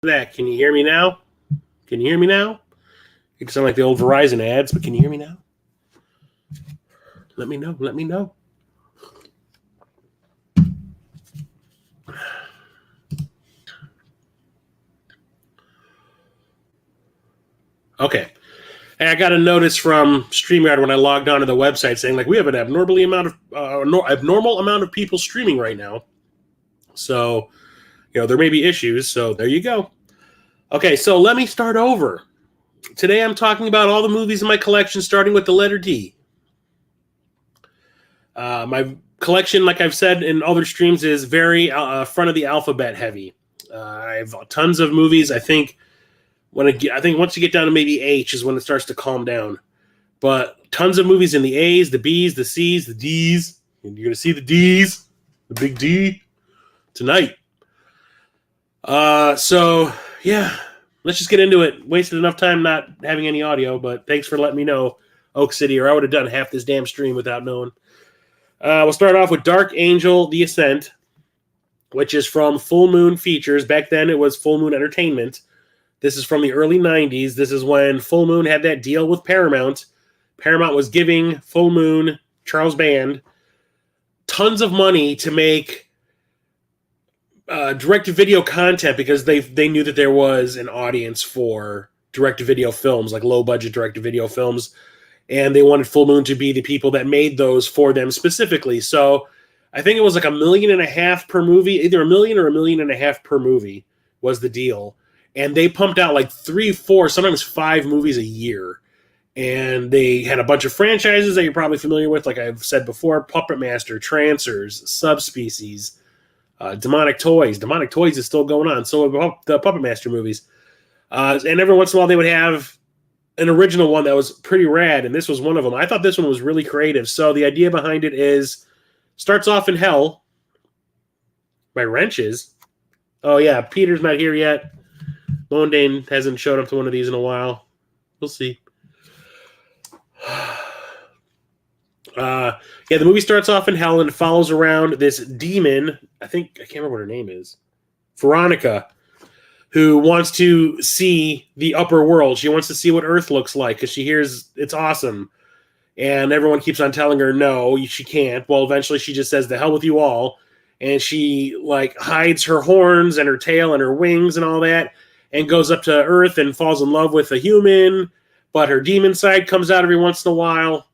That. Can you hear me now? Can you hear me now? It sound like the old Verizon ads, but can you hear me now? Let me know. Let me know. Okay. And I got a notice from StreamYard when I logged on to the website saying, like, we have an abnormal amount of people streaming right now. So, there may be issues. So there you go. Okay, so let me start over. Today I'm talking about all the movies in my collection, starting with the letter D. My collection, like I've said in other streams, is very front of the alphabet heavy. I have tons of movies. I think once you get down to maybe H is when it starts to calm down. But tons of movies in the A's, the B's, the C's, the D's. And you're going to see the D's, the big D, tonight. So, yeah, let's just get into it. Wasted enough time not having any audio, but thanks for letting me know, Oak City, or I would have done half this damn stream without knowing. We'll start off with Dark Angel, The Ascent, which is from Full Moon Features. Back then, it was Full Moon Entertainment. This is from the early 90s. This is when Full Moon had that deal with Paramount. Paramount was giving Full Moon, Charles Band, tons of money to make direct-to-video content because they knew that there was an audience for direct-to-video films, like low-budget direct-to-video films, and they wanted Full Moon to be the people that made those for them specifically. So I think it was like $1.5 million per movie, either $1 million or $1.5 million per movie was the deal. And they pumped out like 3, 4, sometimes 5 movies a year. And they had a bunch of franchises that you're probably familiar with, like I've said before: Puppet Master, Trancers, Subspecies, Demonic Toys. Demonic Toys is still going on. So the Puppet Master movies. And every once in a while they would have an original one that was pretty rad, and this was one of them. I thought this one was really creative. So the idea behind it is, starts off in hell by Wrenches. Oh yeah, Peter's not here yet. Mondane hasn't showed up to one of these in a while. We'll see. The movie starts off in hell and follows around this demon. I can't remember what her name is. Veronica, who wants to see the upper world. She wants to see what Earth looks like because she hears it's awesome. And everyone keeps on telling her, no, she can't. Well, eventually she just says, the hell with you all. And she hides her horns and her tail and her wings and all that, and goes up to Earth and falls in love with a human. But her demon side comes out every once in a while.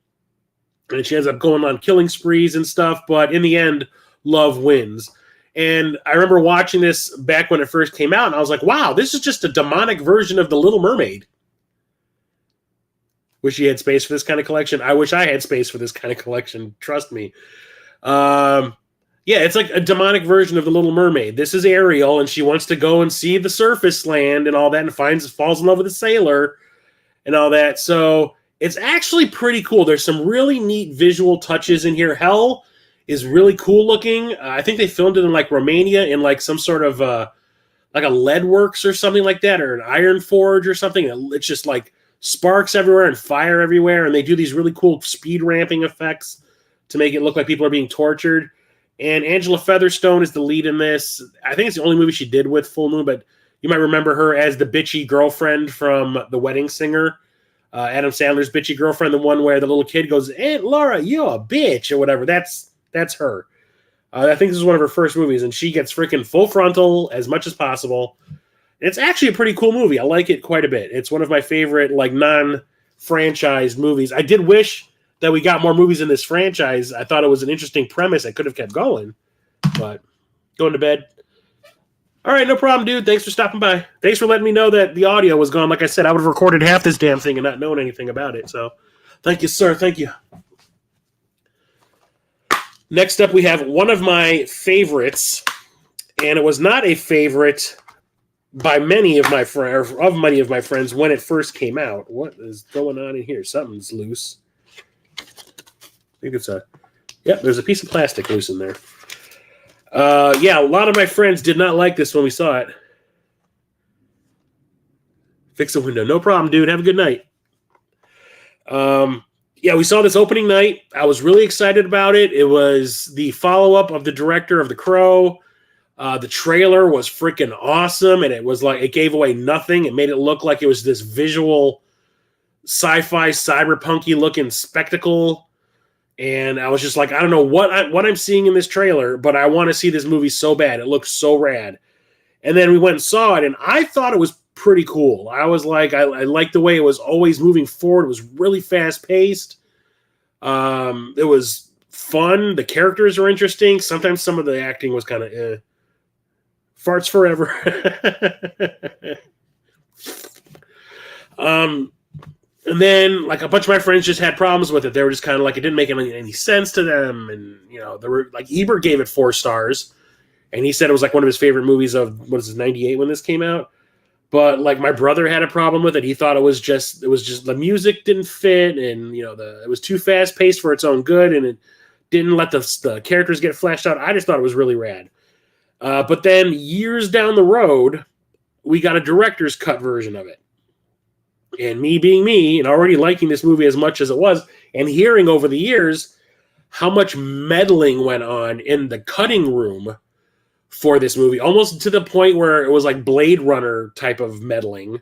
And she ends up going on killing sprees and stuff. But in the end, love wins. And I remember watching this back when it first came out, and I was like, wow, this is just a demonic version of The Little Mermaid. Wish you had space for this kind of collection. I wish I had space for this kind of collection. Trust me. It's like a demonic version of The Little Mermaid. This is Ariel, and she wants to go and see the surface land and all that, and falls in love with a sailor and all that. So it's actually pretty cool. There's some really neat visual touches in here. Hell is really cool looking. I think they filmed it in Romania in some sort of like a lead works or something like that, or an iron forge or something. It's just sparks everywhere and fire everywhere, and they do these really cool speed ramping effects to make it look like people are being tortured. And Angela Featherstone is the lead in this. I think it's the only movie she did with Full Moon, but you might remember her as the bitchy girlfriend from The Wedding Singer. Adam Sandler's bitchy girlfriend, the one where the little kid goes, Aunt Laura, you're a bitch, or whatever. That's her. I think this is one of her first movies, and she gets freaking full frontal as much as possible. It's actually a pretty cool movie. I like it quite a bit. It's one of my favorite non-franchise movies. I did wish that we got more movies in this franchise. I thought it was an interesting premise. I could have kept going, but going to bed. All right, no problem, dude. Thanks for stopping by. Thanks for letting me know that the audio was gone. Like I said, I would have recorded half this damn thing and not known anything about it. So thank you, sir. Thank you. Next up, we have one of my favorites, and it was not a favorite by many of my friends when it first came out. What is going on in here? Something's loose. I think it's there's a piece of plastic loose in there. A lot of my friends did not like this when we saw it. Fix the window. No problem, dude. Have a good night. We saw this opening night. I was really excited about it. It was the follow-up of the director of The Crow. The trailer was freaking awesome, and it was like it gave away nothing. It made it look like it was this visual sci-fi, cyberpunky looking spectacle. And I was just like, I don't know what I'm seeing in this trailer, but I want to see this movie so bad. It looks so rad. And then we went and saw it, and I thought it was pretty cool. I was like, I liked the way it was always moving forward. It was really fast-paced. It was fun. The characters were interesting. Sometimes some of the acting was kind of farts forever. And then, like, a bunch of my friends just had problems with it. They were just kind of like, it didn't make any sense to them. And, there were, like, Ebert gave it 4 stars. And he said it was, like, one of his favorite movies of, 98 when this came out. But, like, my brother had a problem with it. He thought it was just the music didn't fit. And, it was too fast-paced for its own good. And it didn't let the characters get fleshed out. I just thought it was really rad. But then, years down the road, we got a director's cut version of it. And me being me and already liking this movie as much as it was, and hearing over the years how much meddling went on in the cutting room for this movie, almost to the point where it was like Blade Runner type of meddling,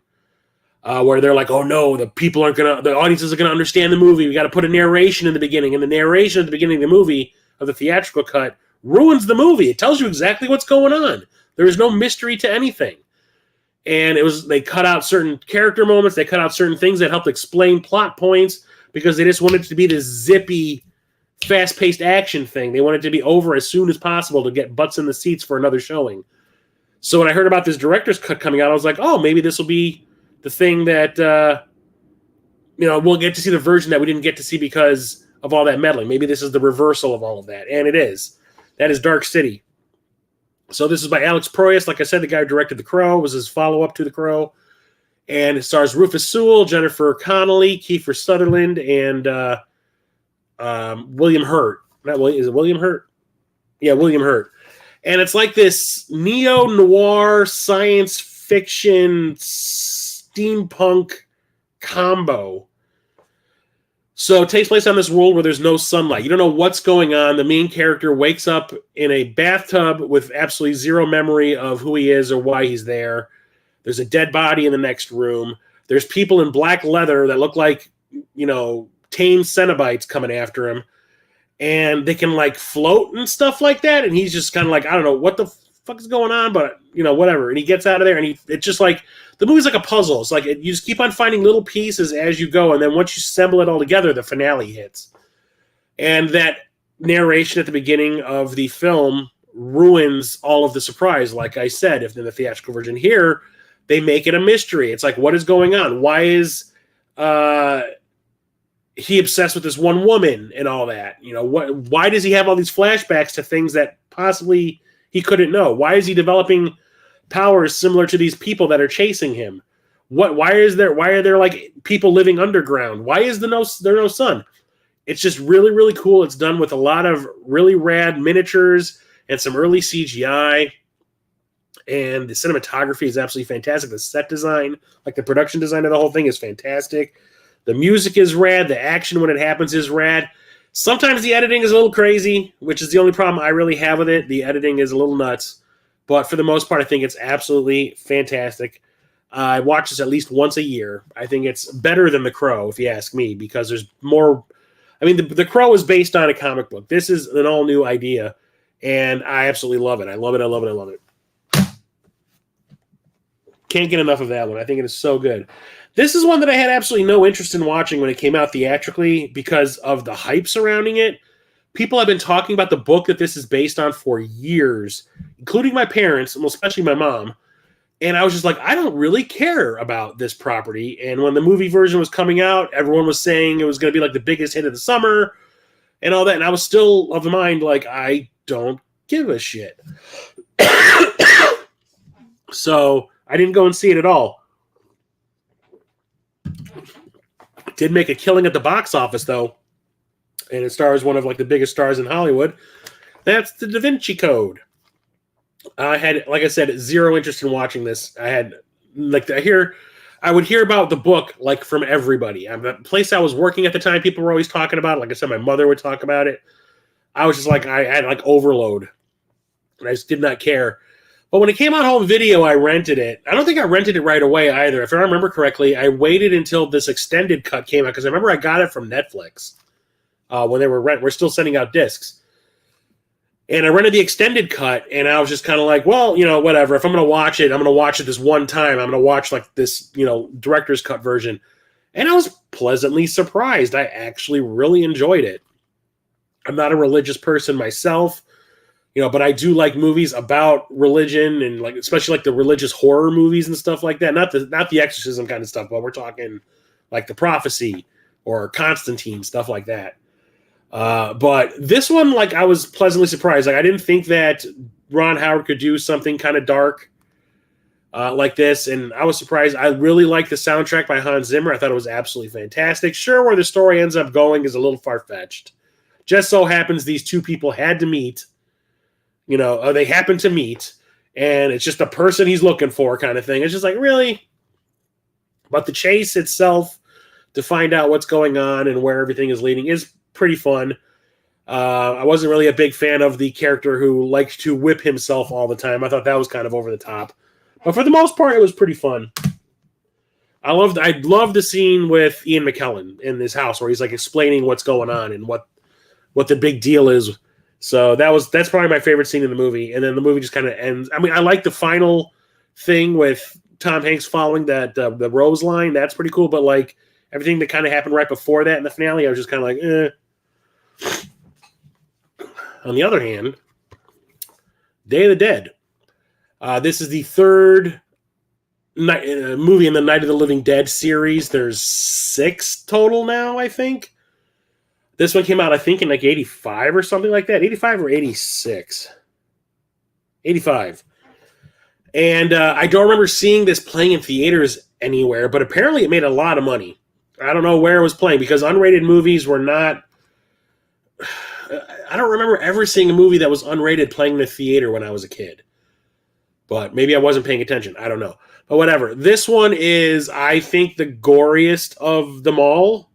where they're like, oh no, the audiences are going to understand the movie. We got to put a narration in the beginning. And the narration at the beginning of the movie, of the theatrical cut, ruins the movie. It tells you exactly what's going on. There is no mystery to anything. And they cut out certain character moments. They cut out certain things that helped explain plot points because they just wanted it to be this zippy, fast-paced action thing. They wanted it to be over as soon as possible to get butts in the seats for another showing. So when I heard about this director's cut coming out, I was like, oh, maybe this will be the thing that, we'll get to see the version that we didn't get to see because of all that meddling. Maybe this is the reversal of all of that. And it is. That is Dark City. So this is by Alex Proyas. Like I said, the guy who directed The Crow was his follow-up to The Crow. And it stars Rufus Sewell, Jennifer Connelly, Kiefer Sutherland, and William Hurt. Is it William Hurt? Yeah, William Hurt. And it's like this neo-noir science fiction steampunk combo. So it takes place on this world where there's no sunlight. You don't know what's going on. The main character wakes up in a bathtub with absolutely zero memory of who he is or why he's there. There's a dead body in the next room. There's people in black leather that look like, tame Cenobites coming after him. And they can, like, float and stuff like that. And he's just kind of like, I don't know what the fuck is going on, but, whatever. And he gets out of there, and it's just like, the movie's like a puzzle. It's like you just keep on finding little pieces as you go, and then once you assemble it all together, the finale hits. And that narration at the beginning of the film ruins all of the surprise, like I said, if in the theatrical version. Here, they make it a mystery. It's like, what is going on? Why is he obsessed with this one woman and all that? Why does he have all these flashbacks to things that possibly he couldn't know? Why is he developing powers similar to these people that are chasing him? Why are there like people living underground? Why is there no sun? It's just really, really cool. It's done with a lot of really rad miniatures and some early CGI. And the cinematography is absolutely fantastic. The set design, like the production design of the whole thing, is fantastic. The music is rad. The action when it happens is rad. Sometimes the editing is a little crazy, which is the only problem I really have with it. The editing is a little nuts. But for the most part, I think it's absolutely fantastic. I watch this at least once a year. I think it's better than The Crow, if you ask me, because there's more. I mean, The Crow is based on a comic book. This is an all-new idea, and I absolutely love it. I love it. I love it. I love it. Can't get enough of that one. I think it is so good. This is one that I had absolutely no interest in watching when it came out theatrically because of the hype surrounding it. People have been talking about the book that this is based on for years, including my parents, and especially my mom. And I was just like, I don't really care about this property. And when the movie version was coming out, everyone was saying it was going to be like the biggest hit of the summer and all that. And I was still of the mind, like, I don't give a shit. So I didn't go and see it at all. Did make a killing at the box office, though. And it stars one of like the biggest stars in Hollywood. That's the Da Vinci Code. I had, like I said, zero interest in watching this. I had, like, I would hear about the book, like, from everybody. The place I was working at the time, people were always talking about it. Like I said, my mother would talk about it. I was just like, I had, like, overload. And I just did not care. But when it came out home video, I rented it. I don't think I rented it right away either. If I remember correctly, I waited until this extended cut came out, because I remember I got it from Netflix when they were still sending out discs. And I rented the extended cut, and I was just kind of like, well, whatever. If I'm going to watch it, I'm going to watch it this one time. I'm going to watch like this, director's cut version. And I was pleasantly surprised. I actually really enjoyed it. I'm not a religious person myself, but I do like movies about religion, and like especially like the religious horror movies and stuff like that. Not the exorcism kind of stuff, but we're talking like The Prophecy or Constantine, stuff like that. But this one, like, I was pleasantly surprised. Like, I didn't think that Ron Howard could do something kind of dark like this, and I was surprised. I really liked the soundtrack by Hans Zimmer. I thought it was absolutely fantastic. Sure, where the story ends up going is a little far-fetched. Just so happens these two people had to meet, or they happened to meet, and it's just the person he's looking for kind of thing. It's just like, really? But the chase itself, to find out what's going on and where everything is leading, is pretty fun. I wasn't really a big fan of the character who liked to whip himself all the time. I thought that was kind of over the top. But for the most part, it was pretty fun. I loved the scene with Ian McKellen in his house where he's like explaining what's going on and what the big deal is. So that's probably my favorite scene in the movie. And then the movie just kind of ends. I mean, I like the final thing with Tom Hanks following that the Rose line. That's pretty cool. But like everything that kind of happened right before that in the finale, I was just kind of like, eh. On the other hand, Day of the Dead. This is the third movie in the Night of the Living Dead series. There's 6 total now, I think. This one came out, I think, in like 85 or something like that. 85 or 86? 85. And I don't remember seeing this playing in theaters anywhere, but apparently it made a lot of money. I don't know where it was playing, because unrated movies were not... I don't remember ever seeing a movie that was unrated playing in the theater when I was a kid. But maybe I wasn't paying attention. I don't know. But whatever. This one is, I think, the goriest of them all.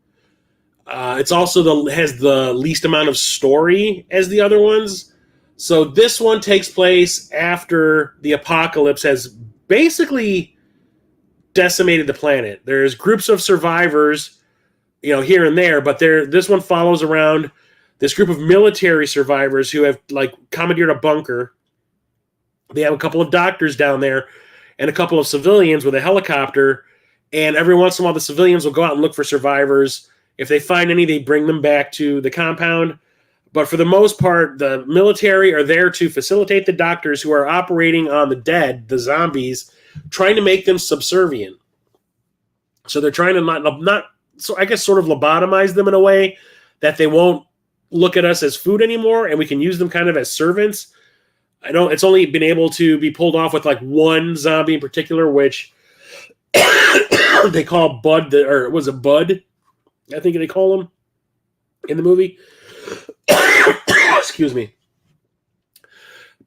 It's also has the least amount of story as the other ones. So this one takes place after the apocalypse has basically decimated the planet. There's groups of survivors, here and there, but this one follows around this group of military survivors who have like commandeered a bunker. They have a couple of doctors down there and a couple of civilians with a helicopter. And every once in a while, the civilians will go out and look for survivors. If they find any, they bring them back to the compound. But for the most part, the military are there to facilitate the doctors who are operating on the dead, the zombies, trying to make them subservient. So they're trying to not so I guess sort of lobotomize them in a way that they won't look at us as food anymore, and we can use them kind of as servants. I know it's only been able to be pulled off with like one zombie in particular, which they call Bud, or was it Bud? I think they call him in the movie. Excuse me.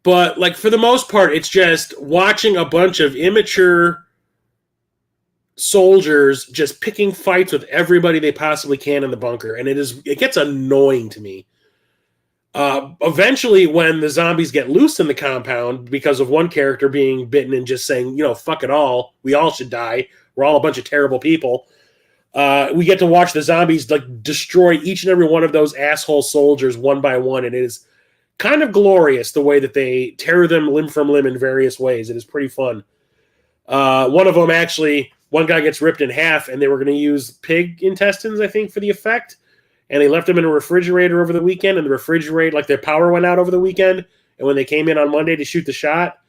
But like for the most part, it's just watching a bunch of immature soldiers just picking fights with everybody they possibly can in the bunker, and it gets annoying to me. Eventually, when the zombies get loose in the compound because of one character being bitten and just saying, fuck it all, we all should die, we're all a bunch of terrible people, we get to watch the zombies like destroy each and every one of those asshole soldiers one by one, and it is kind of glorious the way that they tear them limb from limb in various ways. It is pretty fun. One of them actually, one guy gets ripped in half, and they were going to use pig intestines, I think, for the effect. And they left them in a refrigerator over the weekend, and the refrigerator, like their power went out over the weekend. And when they came in on Monday to shoot the shot,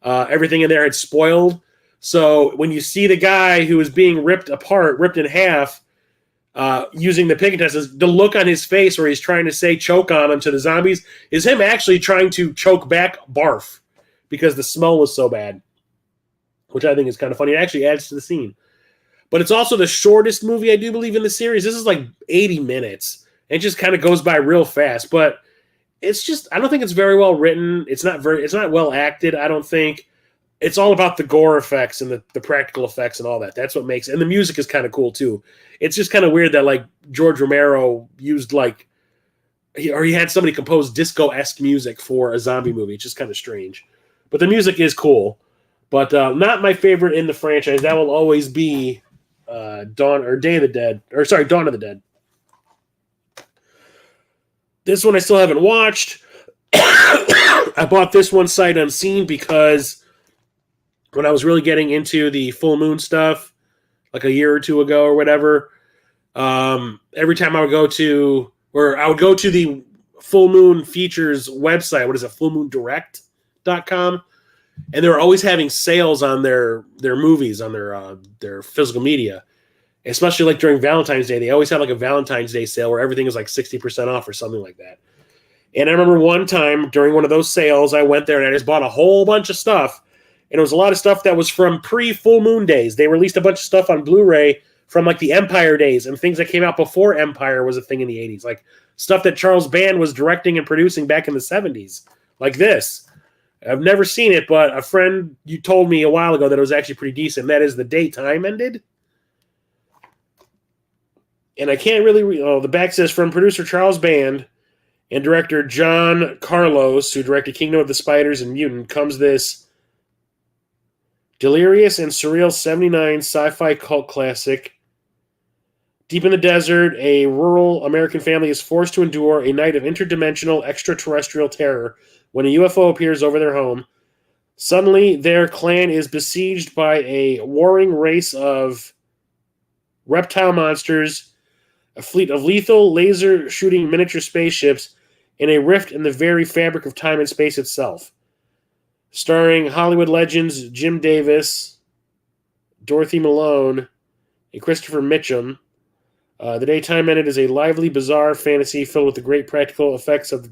everything in there had spoiled. So when you see the guy who is being ripped apart, ripped in half, using the pig intestines, the look on his face where he's trying to say choke on him to the zombies is him actually trying to choke back barf because the smell was so bad, which I think is kind of funny. It actually adds to the scene. But it's also the shortest movie, I do believe, in the series. This is like 80 minutes. It just kind of goes by real fast. But it's just, I don't think it's very well written. It's not well acted, I don't think. It's all about the gore effects and the practical effects and all that. That's what makes it. And the music is kind of cool, too. It's just kind of weird that, like, George Romero used, like, he had somebody compose disco-esque music for a zombie movie. It's just kind of strange. But the music is cool. But not my favorite in the franchise. That will always be Dawn of the Dead. This one I still haven't watched. I bought this one sight unseen because when I was really getting into the full moon stuff, like a year or two ago or whatever, every time I would go to the Full Moon Features website. What is it? fullmoondirect.com. And they were always having sales on their movies, on their physical media. Especially like during Valentine's Day. They always had like a Valentine's Day sale where everything was like 60% off or something like that. And I remember one time during one of those sales, I went there and I just bought a whole bunch of stuff. And it was a lot of stuff that was from pre-Full Moon days. They released a bunch of stuff on Blu-ray from like the Empire days and things that came out before Empire was a thing in the 80s. Like stuff that Charles Band was directing and producing back in the 70s. Like this. I've never seen it, but a friend, you told me a while ago that it was actually pretty decent. That is The Day Time Ended. And I can't really the back says, from producer Charles Band and director John Carlos, who directed Kingdom of the Spiders and Mutant, comes this delirious and surreal 79 sci-fi cult classic. Deep in the desert, a rural American family is forced to endure a night of interdimensional extraterrestrial terror when a UFO appears over their home. Suddenly, their clan is besieged by a warring race of reptile monsters, a fleet of lethal, laser-shooting miniature spaceships, and a rift in the very fabric of time and space itself. Starring Hollywood legends Jim Davis, Dorothy Malone, and Christopher Mitchum. The Day Time Ended is a lively, bizarre fantasy filled with great practical effects and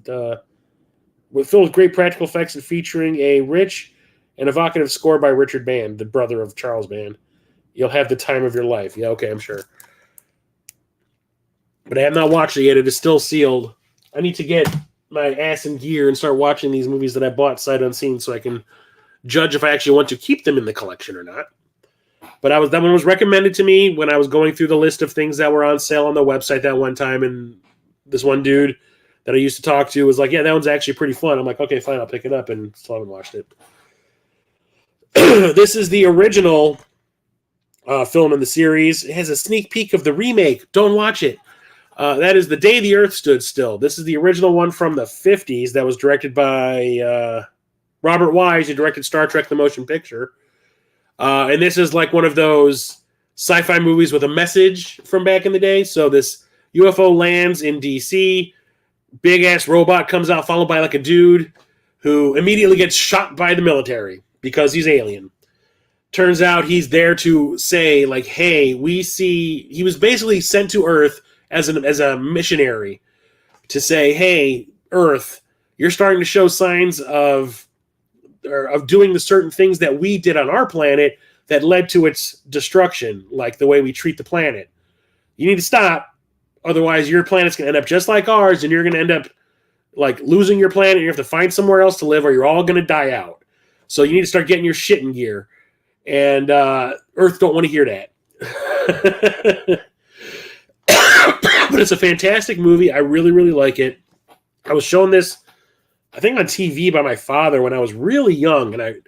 featuring a rich and evocative score by Richard Band, the brother of Charles Band. You'll have the time of your life. Yeah, okay, I'm sure. But I have not watched it yet. It is still sealed. I need to get my ass in gear and start watching these movies that I bought sight unseen so I can judge if I actually want to keep them in the collection or not. But that one was recommended to me when I was going through the list of things that were on sale on the website that one time, and this one dude that I used to talk to was like, yeah, that one's actually pretty fun. I'm like, okay, fine, I'll pick it up, and still haven't watched it. This is the original film in the series. It has a sneak peek of the remake. Don't watch it. That is The Day the Earth Stood Still. This is the original one from the 50s that was directed by Robert Wise, who directed Star Trek The Motion Picture. And this is like one of those sci-fi movies with a message from back in the day. So this UFO lands in D.C., big-ass robot comes out followed by like a dude who immediately gets shot by the military because he's alien. Turns out he's there to say, like, hey, we see... He was basically sent to Earth as a missionary to say, hey, Earth, you're starting to show signs of doing the certain things that we did on our planet that led to its destruction, like the way we treat the planet. You need to stop. Otherwise, your planet's going to end up just like ours, and you're going to end up like losing your planet. And you have to find somewhere else to live, or you're all going to die out. So you need to start getting your shit in gear. And Earth don't want to hear that. But it's a fantastic movie. I really, really like it. I was shown this, I think, on TV by my father when I was really young, and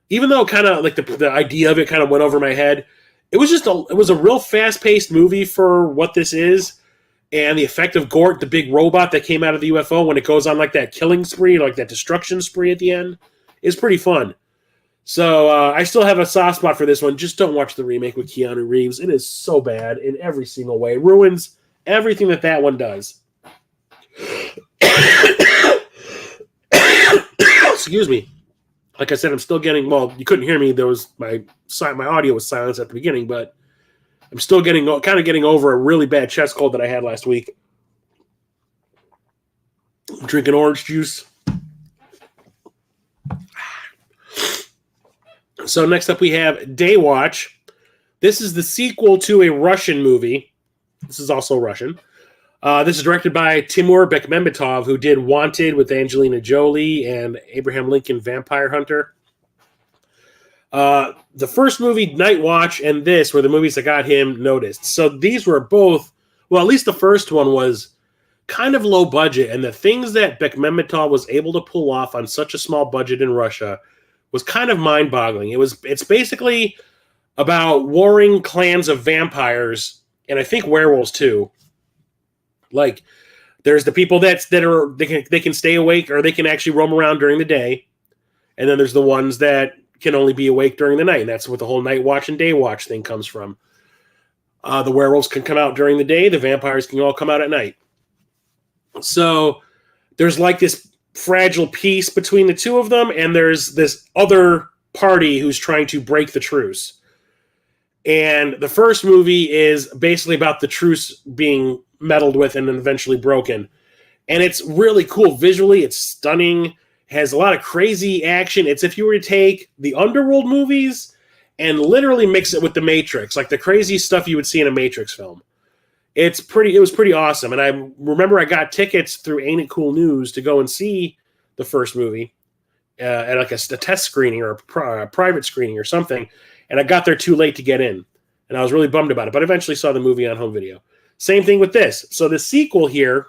even though kind of like the idea of it kind of went over my head, it was a real fast-paced movie for what this is. And the effect of Gort, the big robot that came out of the UFO, when it goes on like that killing spree, like that destruction spree at the end, is pretty fun. So I still have a soft spot for this one. Just don't watch the remake with Keanu Reeves. It is so bad in every single way. It ruins everything that one does. Excuse me. Like I said, I'm still getting, well, you couldn't hear me. There was my audio was silenced at the beginning, but I'm still getting over a really bad chest cold that I had last week. I'm drinking orange juice. So next up we have Daywatch. This is the sequel to a Russian movie. This is also Russian. This is directed by Timur Bekmambetov, who did Wanted with Angelina Jolie and Abraham Lincoln Vampire Hunter. The first movie, Night Watch, and this were the movies that got him noticed. So these were both, well, at least the first one was kind of low budget, and the things that Bekmambetov was able to pull off on such a small budget in Russia was kind of mind-boggling. It's basically about warring clans of vampires, and I think werewolves too. Like, there's the people they can stay awake, or they can actually roam around during the day, and then there's the ones that can only be awake during the night. And that's what the whole Night Watch and Day Watch thing comes from. The werewolves can come out during the day, the vampires can all come out at night. So there's like this fragile peace between the two of them, and there's this other party who's trying to break the truce. And the first movie is basically about the truce being meddled with and then eventually broken. And it's really cool visually. It's stunning. Has a lot of crazy action. It's if you were to take the Underworld movies and literally mix it with the Matrix, like the crazy stuff you would see in a Matrix film. It was pretty awesome. And I remember I got tickets through Ain't It Cool News to go and see the first movie at like a test screening or a private screening or something. And I got there too late to get in. And I was really bummed about it, but I eventually saw the movie on home video. Same thing with this. So the sequel here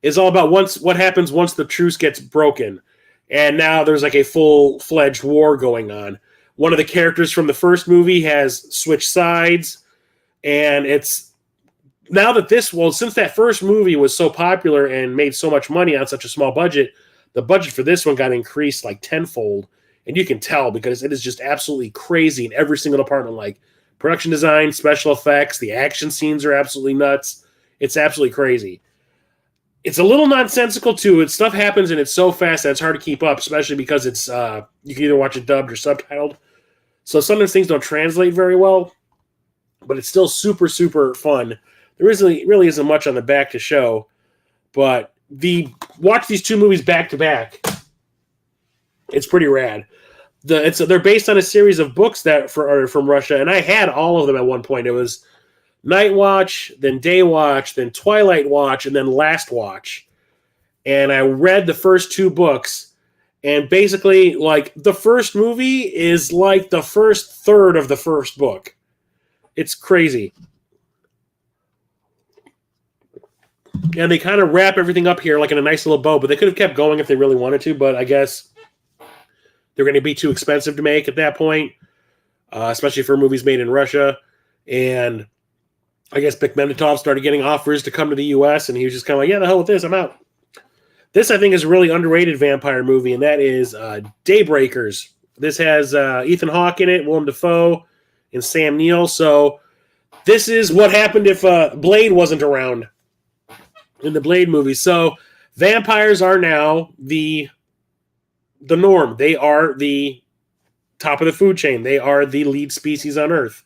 is all about what happens once the truce gets broken. And now there's like a full-fledged war going on. One of the characters from the first movie has switched sides. And it's now that since that first movie was so popular and made so much money on such a small budget, the budget for this one got increased like tenfold. And you can tell because it is just absolutely crazy in every single department, like production design, special effects, the action scenes are absolutely nuts. It's absolutely crazy. It's a little nonsensical too. Stuff happens and it's so fast that it's hard to keep up, especially because it's you can either watch it dubbed or subtitled. So sometimes things don't translate very well, but it's still super, super fun. There really isn't much on the back to show, but watch these two movies back to back. It's pretty rad. They're based on a series of books that are from Russia, and I had all of them at one point. It was Night Watch, then Day Watch, then Twilight Watch, and then Last Watch. And I read the first two books, and basically, like, the first movie is like the first third of the first book. It's crazy. And they kind of wrap everything up here like in a nice little bow, but they could have kept going if they really wanted to, but I guess they're going to be too expensive to make at that point, especially for movies made in Russia. And I guess Bekmambetov started getting offers to come to the U.S., and he was just kind of like, yeah, the hell with this, I'm out. This, I think, is a really underrated vampire movie, and that is Daybreakers. This has Ethan Hawke in it, Willem Dafoe, and Sam Neill. So this is what happened if Blade wasn't around in the Blade movie. So vampires are now the norm. They are the top of the food chain. They are the lead species on Earth.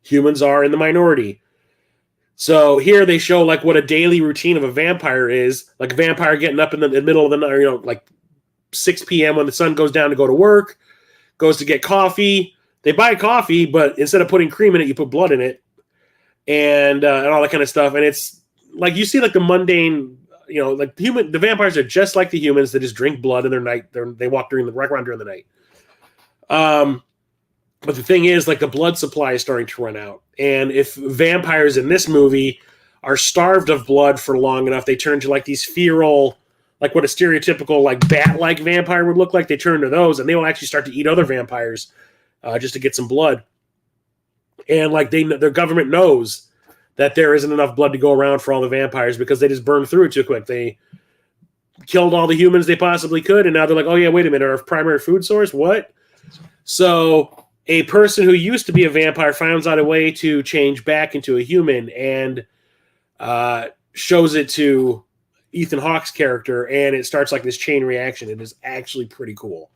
Humans are in the minority. So here they show like what a daily routine of a vampire is. Like a vampire getting up in the middle of the night, like 6 p.m. when the sun goes down to go to work, goes to get coffee. They buy coffee, but instead of putting cream in it, you put blood in it, and all that kind of stuff. And it's like you see like the mundane, like the vampires are just like the humans. They just drink blood in their night. They walk around during the night. But the thing is, like, the blood supply is starting to run out. And if vampires in this movie are starved of blood for long enough, they turn to like these feral, like what a stereotypical like bat-like vampire would look like. They turn to those, and they will actually start to eat other vampires just to get some blood. And like their government knows that there isn't enough blood to go around for all the vampires because they just burned through it too quick. They killed all the humans they possibly could, and now they're like, oh yeah, wait a minute, our primary food source? What? So a person who used to be a vampire finds out a way to change back into a human and shows it to Ethan Hawke's character, and it starts like this chain reaction. It is actually pretty cool.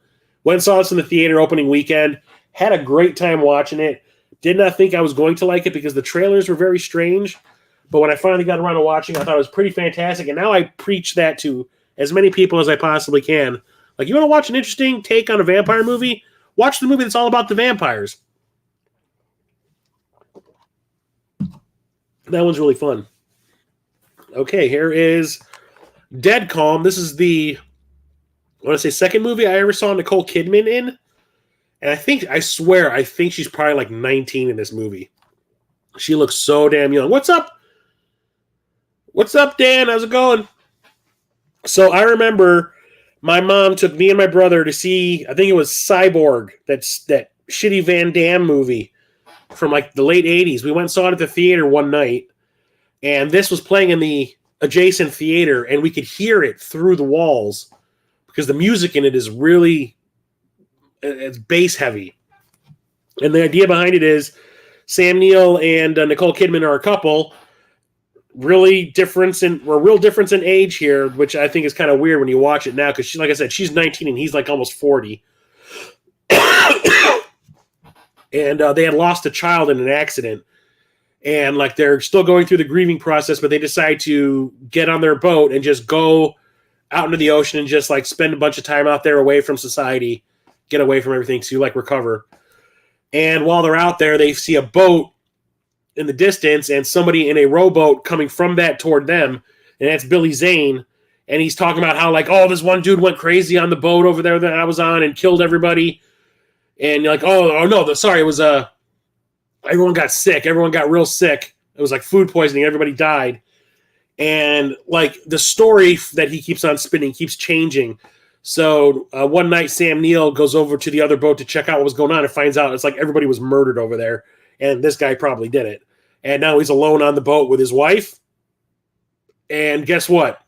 Went and saw this in the theater opening weekend. Had a great time watching it. Did not think I was going to like it because the trailers were very strange. But when I finally got around to watching, I thought it was pretty fantastic. And now I preach that to as many people as I possibly can. Like, you want to watch an interesting take on a vampire movie? Watch the movie that's all about the vampires. That one's really fun. Okay, here is Dead Calm. This is the, I want to say, second movie I ever saw Nicole Kidman in. And I think she's probably like 19 in this movie. She looks so damn young. What's up? What's up, Dan? How's it going? So I remember my mom took me and my brother to see, I think it was Cyborg, that shitty Van Damme movie from like the late 80s. We went and saw it at the theater one night, and this was playing in the adjacent theater, and we could hear it through the walls because the music in it is really, it's bass heavy. And the idea behind it is Sam Neill and Nicole Kidman are a couple. Real difference in age here, which I think is kind of weird when you watch it now, because like I said, she's 19 and he's like almost 40. And they had lost a child in an accident, and like they're still going through the grieving process, but they decide to get on their boat and just go out into the ocean and just like spend a bunch of time out there away from society, get away from everything to like recover. And while they're out there, they see a boat in the distance and somebody in a rowboat coming from that toward them, and that's Billy Zane. And he's talking about how like, oh, this one dude went crazy on the boat over there that I was on and killed everybody. And you're like, oh no, sorry, it was everyone got sick. Everyone got real sick. It was like food poisoning. Everybody died. And like the story that he keeps on spinning keeps changing. So one night Sam Neill goes over to the other boat to check out what was going on and finds out it's like everybody was murdered over there. And this guy probably did it. And now he's alone on the boat with his wife. And guess what?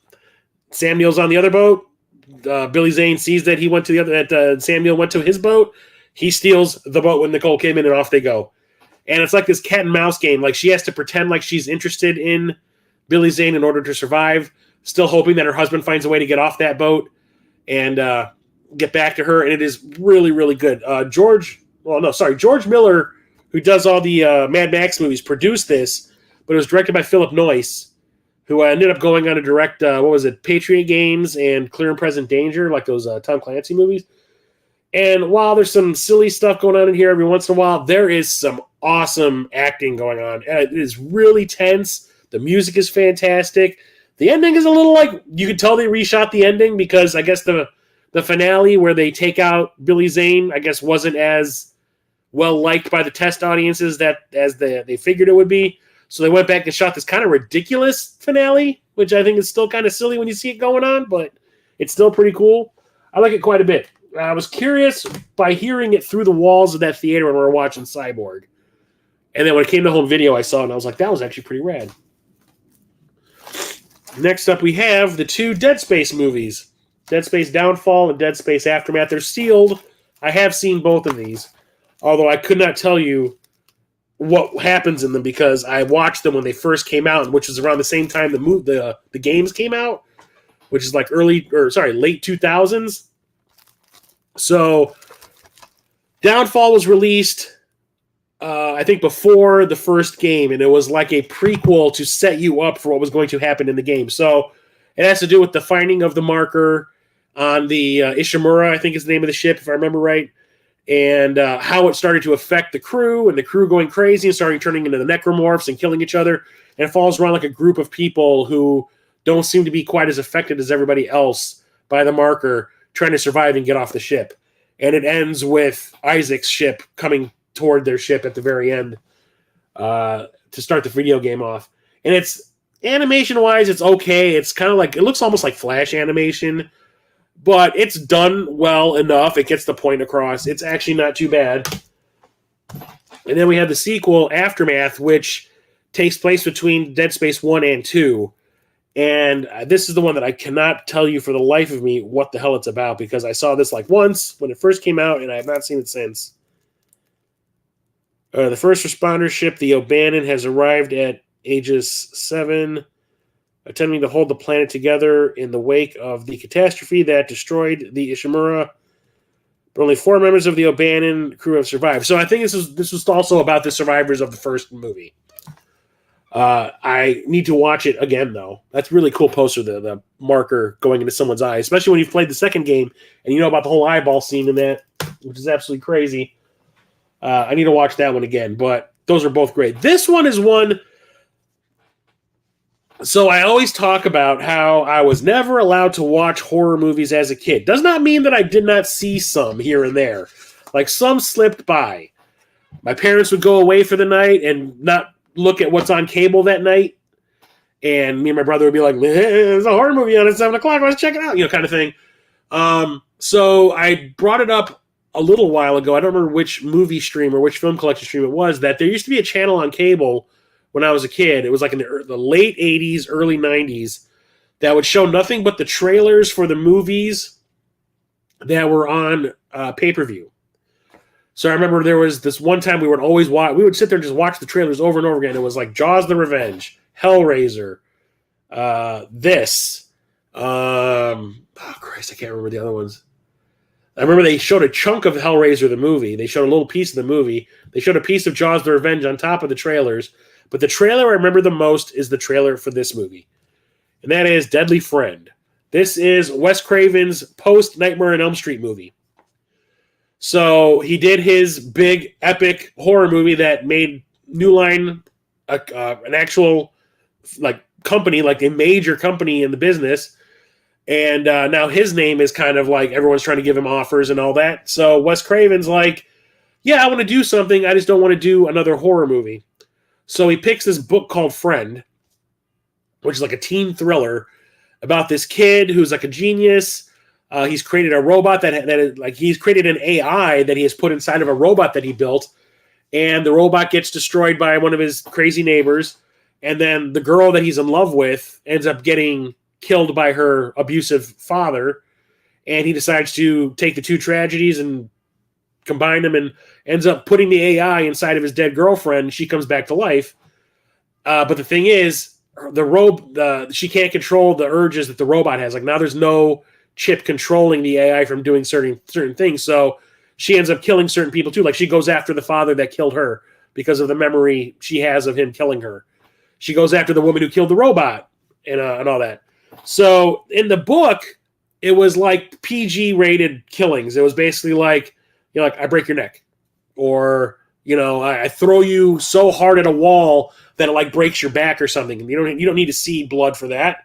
Sam Neill's on the other boat. Billy Zane sees that he went to the other, that Sam Neill went to his boat. He steals the boat with Nicole Kidman, and off they go. And it's like this cat and mouse game. Like she has to pretend like she's interested in Billy Zane in order to survive, still hoping that her husband finds a way to get off that boat and get back to her. And it is really, really good. George Miller, who does all the Mad Max movies, produced this, but it was directed by Philip Noyce, who ended up going on to direct, Patriot Games and Clear and Present Danger, like those Tom Clancy movies. And while there's some silly stuff going on in here every once in a while, there is some awesome acting going on. And it is really tense. The music is fantastic. The ending is a little like, you could tell they reshot the ending because I guess the finale where they take out Billy Zane, I guess wasn't as well liked by the test audiences as they figured it would be. So they went back and shot this kind of ridiculous finale, which I think is still kind of silly when you see it going on, but it's still pretty cool. I like it quite a bit. I was curious by hearing it through the walls of that theater when we were watching Cyborg. And then when it came to home video, I saw it and I was like, that was actually pretty rad. Next up, we have the two Dead Space movies. Dead Space Downfall and Dead Space Aftermath. They're sealed. I have seen both of these, although I could not tell you what happens in them because I watched them when they first came out, which was around the same time the games came out, which is like late 2000s. So Downfall was released, I think, before the first game, and it was like a prequel to set you up for what was going to happen in the game. So it has to do with the finding of the marker on the Ishimura, I think is the name of the ship, if I remember right, and how it started to affect the crew, and the crew going crazy and starting turning into the necromorphs and killing each other. And it falls around like a group of people who don't seem to be quite as affected as everybody else by the marker, trying to survive and get off the ship. And it ends with Isaac's ship coming toward their ship at the very end to start the video game off. And it's animation-wise, it's okay. It's kind of like, it looks almost like Flash animation, but it's done well enough. It gets the point across. It's actually not too bad. And then we have the sequel, Aftermath, which takes place between Dead Space 1 and 2. And this is the one that I cannot tell you for the life of me what the hell it's about, because I saw this like once when it first came out, and I have not seen it since. The first responder ship, the O'Bannon, has arrived at Aegis 7, attempting to hold the planet together in the wake of the catastrophe that destroyed the Ishimura. But only 4 members of the O'Bannon crew have survived. So I think this was also about the survivors of the first movie. I need to watch it again, though. That's a really cool poster, the marker going into someone's eye, especially when you've played the second game and you know about the whole eyeball scene in that, which is absolutely crazy. I need to watch that one again, but those are both great. This one is one... So I always talk about how I was never allowed to watch horror movies as a kid. Does not mean that I did not see some here and there. Like, some slipped by. My parents would go away for the night and not look at what's on cable that night. And me and my brother would be like, there's a horror movie on at 7 o'clock. Let's check it out, kind of thing. So I brought it up a little while ago. I don't remember which movie stream or which film collection stream it was, that there used to be a channel on cable when I was a kid. It was like in the late 80s, early 90s, that would show nothing but the trailers for the movies that were on pay-per-view. So I remember there was this one time we would sit there and just watch the trailers over and over again. It was like Jaws the Revenge, Hellraiser, Christ, I can't remember the other ones. I remember they showed a chunk of Hellraiser, the movie. They showed a little piece of the movie. They showed a piece of Jaws the Revenge on top of the trailers. But the trailer I remember the most is the trailer for this movie. And that is Deadly Friend. This is Wes Craven's post-Nightmare on Elm Street movie. So he did his big, epic horror movie that made New Line an actual company, like a major company in the business. And now his name is kind of like everyone's trying to give him offers and all that. So Wes Craven's like, yeah, I want to do something. I just don't want to do another horror movie. So he picks this book called Friend, which is like a teen thriller about this kid who's like a genius. He's created a robot he's created an AI that he has put inside of a robot that he built. And the robot gets destroyed by one of his crazy neighbors. And then the girl that he's in love with ends up getting killed by her abusive father. And he decides to take the two tragedies and combine them, and ends up putting the AI inside of his dead girlfriend. She comes back to life. But the thing is, she can't control the urges that the robot has. Like, now there's no chip controlling the AI from doing certain things. So she ends up killing certain people too. Like, she goes after the father that killed her because of the memory she has of him killing her. She goes after the woman who killed the robot and all that. So in the book, it was like PG rated killings. It was basically like, I break your neck, or, I throw you so hard at a wall that it breaks your back or something. And you don't need to see blood for that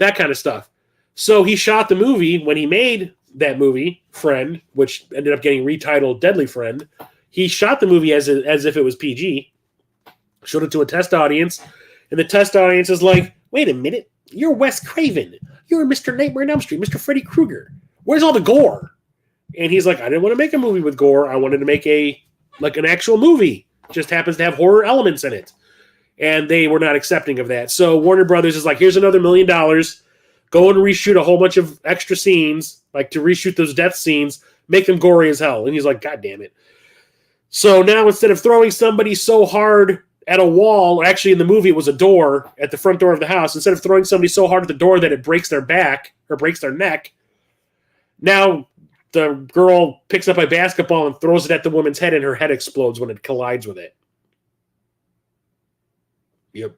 kind of stuff. So he shot the movie when he made that movie, Friend, which ended up getting retitled Deadly Friend. He shot the movie as if it was PG, showed it to a test audience, and the test audience is like, wait a minute, you're Wes Craven. You're Mr. Nightmare on Elm Street, Mr. Freddy Krueger. Where's all the gore? And he's like, I didn't want to make a movie with gore. I wanted to make an actual movie. Just happens to have horror elements in it. And they were not accepting of that. So Warner Brothers is like, here's another $1 million. Go and reshoot a whole bunch of extra scenes, to reshoot those death scenes, make them gory as hell. And he's like, God damn it. So now instead of throwing somebody so hard at a wall, actually in the movie it was a door at the front door of the house, instead of throwing somebody so hard at the door that it breaks their back or breaks their neck, now the girl picks up a basketball and throws it at the woman's head, and her head explodes when it collides with it. Yep.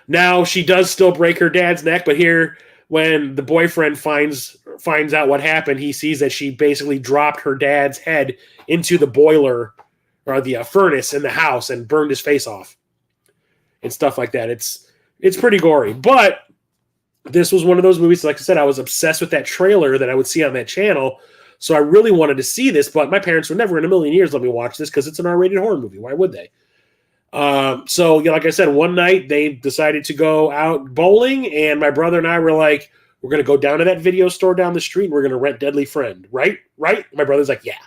Now she does still break her dad's neck, but here, when the boyfriend finds out what happened, he sees that she basically dropped her dad's head into the boiler or the furnace in the house and burned his face off and stuff like that. It's pretty gory, but this was one of those movies, like I said, I was obsessed with that trailer that I would see on that channel. So I really wanted to see this, but my parents would never in a million years let me watch this because it's an R-rated horror movie. Why would they? So like I said, one night they decided to go out bowling, and my brother and I were like, we're going to go down to that video store down the street and we're going to rent Deadly Friend. Right? My brother's like, yeah.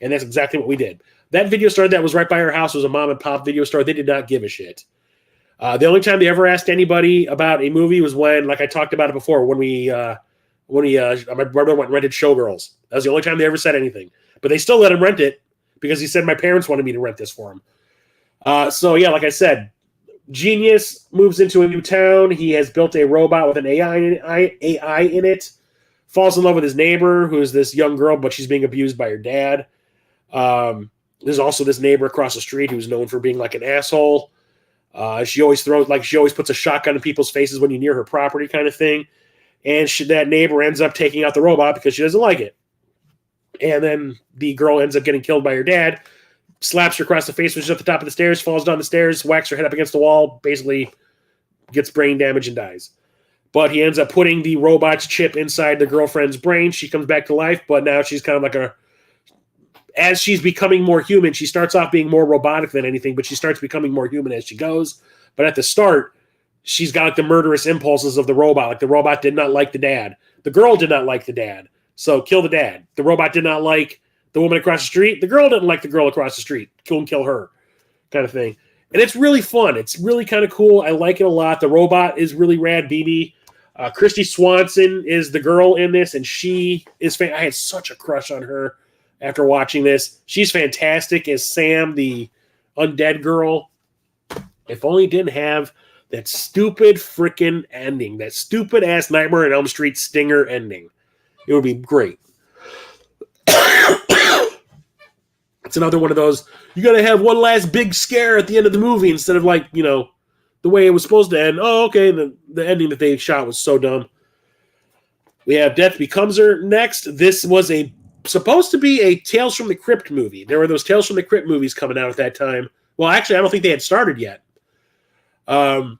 And that's exactly what we did. That video store that was right by our house was a mom and pop video store. They did not give a shit. The only time they ever asked anybody about a movie was when, like I talked about it before, when my brother went and rented Showgirls. That was the only time they ever said anything. But they still let him rent it because he said my parents wanted me to rent this for him. So yeah, like I said, genius moves into a new town. He has built a robot with an AI in it. Falls in love with his neighbor, who is this young girl, but she's being abused by her dad. There's also this neighbor across the street who's known for being like an asshole. She always puts a shotgun in people's faces when you near her property, kind of thing. And that neighbor ends up taking out the robot because she doesn't like it. And then the girl ends up getting killed by her dad, slaps her across the face when she's at the top of the stairs, falls down the stairs, whacks her head up against the wall, basically gets brain damage and dies. But he ends up putting the robot's chip inside the girlfriend's brain. She comes back to life, but now she's kind of like as she's becoming more human, she starts off being more robotic than anything, but she starts becoming more human as she goes. But at the start, she's got like the murderous impulses of the robot. Like the robot did not like the dad. The girl did not like the dad. So kill the dad. The robot did not like the woman across the street. The girl didn't like the girl across the street. Kill her kind of thing. And it's really fun. It's really kind of cool. I like it a lot. The robot is really rad. BB. Christy Swanson is the girl in this, and she is I had such a crush on her after watching this. She's fantastic as Sam, the undead girl. If only didn't have that stupid freaking ending, that stupid ass Nightmare on Elm Street stinger ending. It would be great. It's another one of those, you got to have one last big scare at the end of the movie instead of like, the way it was supposed to end. Oh, okay, the ending that they shot was so dumb. We have Death Becomes Her next. This was supposed to be a Tales from the Crypt movie. There were those Tales from the Crypt movies coming out at that time. Well, actually, I don't think they had started yet. Robert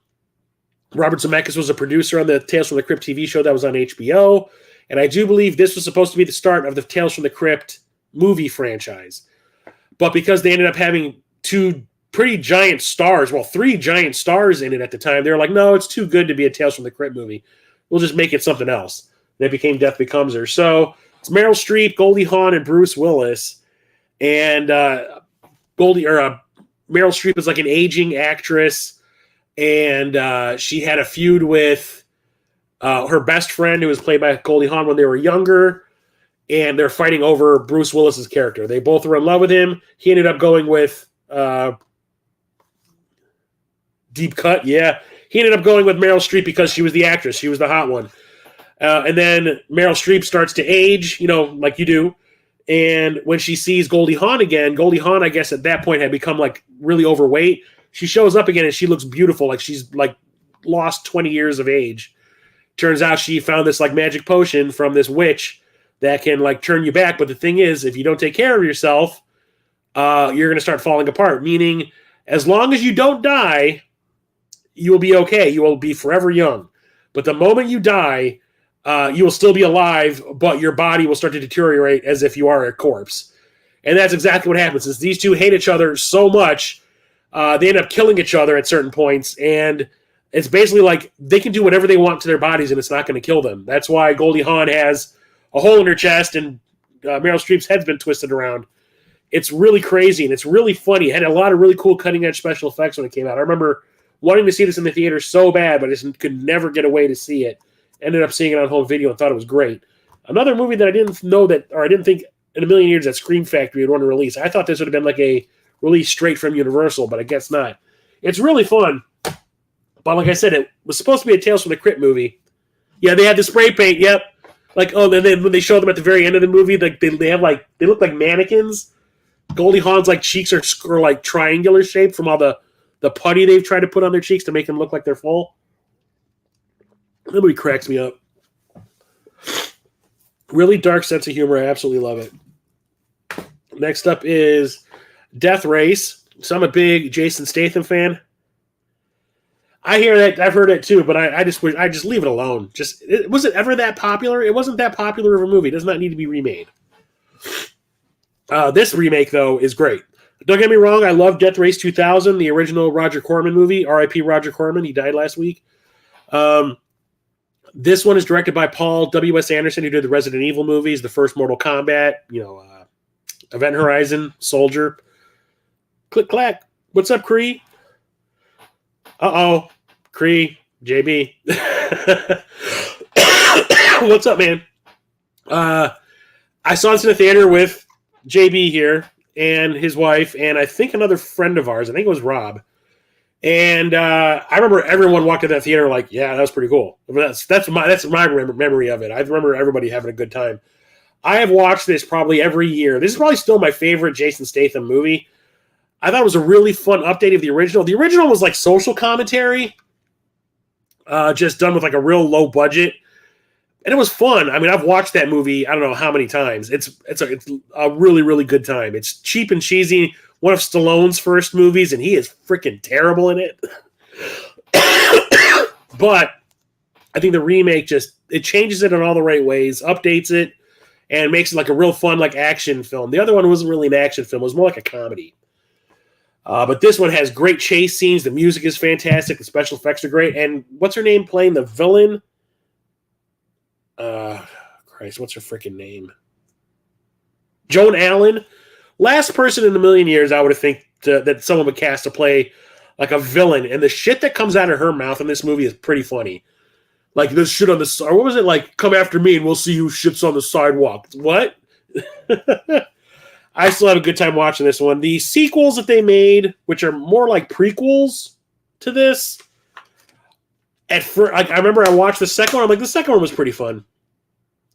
Zemeckis was a producer on the Tales from the Crypt TV show that was on HBO, and I do believe this was supposed to be the start of the Tales from the Crypt movie franchise. But because they ended up having three giant stars in it at the time, they were like, no, it's too good to be a Tales from the Crypt movie. We'll just make it something else. And it became Death Becomes Her. So it's Meryl Streep, Goldie Hawn, and Bruce Willis. And Meryl Streep is like an aging actress, and she had a feud with her best friend, who was played by Goldie Hawn when they were younger, and they're fighting over Bruce Willis's character. They both were in love with him. He ended up going with Deep Cut, yeah. He ended up going with Meryl Streep because she was the actress. She was the hot one. And then Meryl Streep starts to age, like you do. And when she sees Goldie Hawn again, Goldie Hawn, I guess at that point had become like really overweight. She shows up again and she looks beautiful. Like she's like lost 20 years of age. Turns out she found this like magic potion from this witch that can like turn you back. But the thing is, if you don't take care of yourself, you're going to start falling apart. Meaning, as long as you don't die, you will be okay. You will be forever young. But the moment you die, you will still be alive, but your body will start to deteriorate as if you are a corpse. And that's exactly what happens. Is these two hate each other so much, they end up killing each other at certain points. And it's basically like they can do whatever they want to their bodies, and it's not going to kill them. That's why Goldie Hawn has a hole in her chest, and Meryl Streep's head's been twisted around. It's really crazy, and it's really funny. It had a lot of really cool cutting-edge special effects when it came out. I remember wanting to see this in the theater so bad, but I just could never get away to see it. Ended up seeing it on home video and thought it was great. Another movie that I didn't think in a million years that Scream Factory would want to release. I thought this would have been like a release straight from Universal, but I guess not. It's really fun. But like I said, it was supposed to be a Tales from the Crypt movie. Yeah, they had the spray paint, yep. Like, then when they show them at the very end of the movie, like they look like mannequins. Goldie Hawn's like cheeks are like triangular shaped from all the putty they've tried to put on their cheeks to make them look like they're full. That movie cracks me up. Really dark sense of humor. I absolutely love it. Next up is Death Race. So I'm a big Jason Statham fan. I hear that. I've heard it too, but I just leave it alone. Was it ever that popular? It wasn't that popular of a movie. It does not need to be remade. This remake, though, is great. Don't get me wrong. I love Death Race 2000, the original Roger Corman movie. R.I.P. Roger Corman. He died last week. This one is directed by Paul W.S. Anderson, who did the Resident Evil movies, the first Mortal Kombat, Event Horizon, Soldier. Click, clack. What's up, Cree? Uh-oh. Cree, JB. What's up, man? I saw this in the theater with JB here and his wife, and I think another friend of ours. I think it was Rob. And I remember everyone walked in that theater like, "Yeah, that was pretty cool." That's my memory of it. I remember everybody having a good time. I have watched this probably every year. This is probably still my favorite Jason Statham movie. I thought it was a really fun update of the original. The original was like social commentary, just done with like a real low budget, and it was fun. I mean, I've watched that movie I don't know how many times. It's a really really good time. It's cheap and cheesy. One of Stallone's first movies, and he is freaking terrible in it. But I think the remake it changes it in all the right ways, updates it, and makes it like a real fun like action film. The other one wasn't really an action film; it was more like a comedy. But this one has great chase scenes. The music is fantastic. The special effects are great. And what's her name playing the villain? Christ, what's her freaking name? Joan Allen. Last person in a million years I would have think that someone would cast to play like a villain. And the shit that comes out of her mouth in this movie is pretty funny. Like this shit on the... Or what was it like? Come after me and we'll see who shits on the sidewalk. What? I still have a good time watching this one. The sequels that they made, which are more like prequels to this, at first, I remember I watched the second one. I'm like, the second one was pretty fun.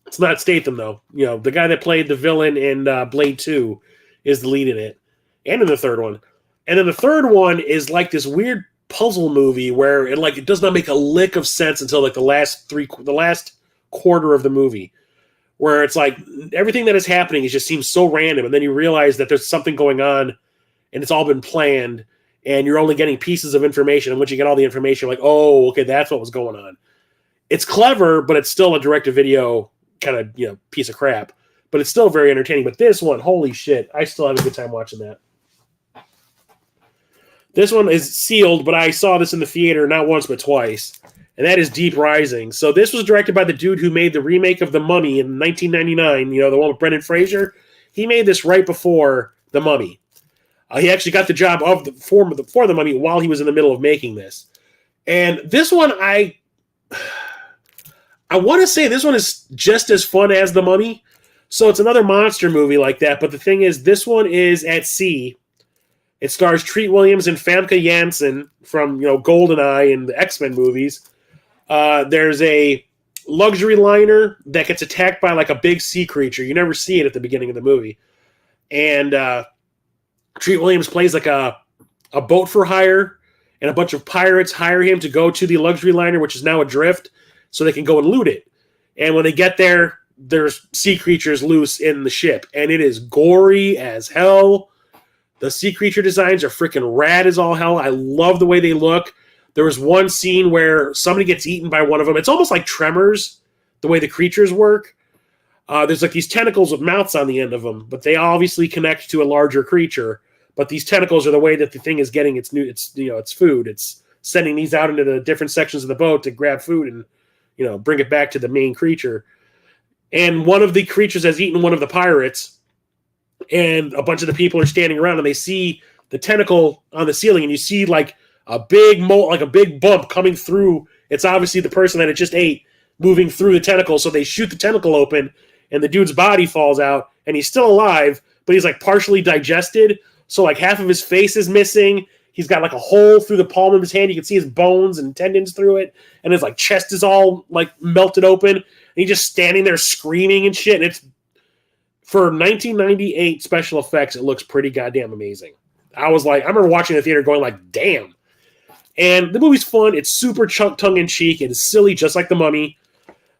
It's not Statham, though. You know, the guy that played the villain in Blade 2 is the lead in it, and in the third one. And then the third one is like this weird puzzle movie where it does not make a lick of sense until like the last quarter of the movie, where it's like everything that is happening just seems so random, and then you realize that there's something going on, and it's all been planned, and you're only getting pieces of information. And once you get all the information, you're like, oh, okay, that's what was going on. It's clever, but it's still a direct-to-video kind of piece of crap. But it's still very entertaining. But this one, holy shit, I still have a good time watching that. This one is sealed, but I saw this in the theater not once but twice. And that is Deep Rising. So this was directed by the dude who made the remake of The Mummy in 1999, the one with Brendan Fraser. He made this right before The Mummy. He actually got the job for The Mummy while he was in the middle of making this. And this one, I want to say this one is just as fun as The Mummy. So it's another monster movie like that. But the thing is, this one is at sea. It stars Treat Williams and Famke Janssen from GoldenEye and the X-Men movies. There's a luxury liner that gets attacked by like a big sea creature. You never see it at the beginning of the movie. And Treat Williams plays like a boat for hire, and a bunch of pirates hire him to go to the luxury liner, which is now adrift, so they can go and loot it. And when they get there, there's sea creatures loose in the ship, and it is gory as hell. The sea creature designs are freaking rad as all hell. I love the way they look. There was one scene where somebody gets eaten by one of them. It's almost like Tremors, the way the creatures work. There's like these tentacles with mouths on the end of them, but they obviously connect to a larger creature. But these tentacles are the way that the thing is getting its food. It's sending these out into the different sections of the boat to grab food and bring it back to the main creature. And one of the creatures has eaten one of the pirates, and a bunch of the people are standing around, and they see the tentacle on the ceiling, and you see like a big bump coming through. It's obviously the person that it just ate moving through the tentacle. So they shoot the tentacle open, and the dude's body falls out, and he's still alive, but he's like partially digested. So like half of his face is missing. He's got like a hole through the palm of his hand. You can see his bones and tendons through it, and his like chest is all like melted open. And he's just standing there screaming and shit. And it's for 1998 special effects. It looks pretty goddamn amazing. I remember watching the theater going like, damn. And the movie's fun. It's super tongue-in-cheek. It is silly, just like The Mummy.